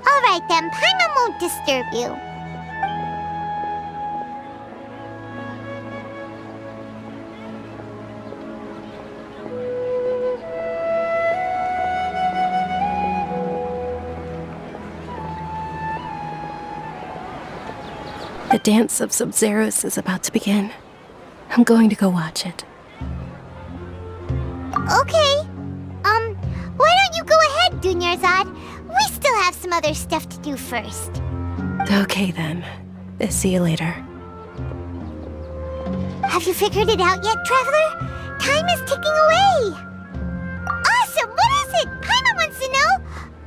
Alright then, Paimon won't disturb you. The dance of Sub-Zeros is about to begin. I'm going to go watch it. Okay. Why don't you go ahead, Dunyarzad? We still have some other stuff to do first. Okay then. See you later. Have you figured it out yet, Traveler? Time is ticking away. Awesome! What is it? Paimon wants to know.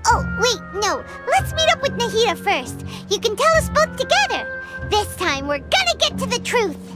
Oh, wait, no. Let's meet up with Nahida first. You can tell us both together. This time, we're gonna get to the truth.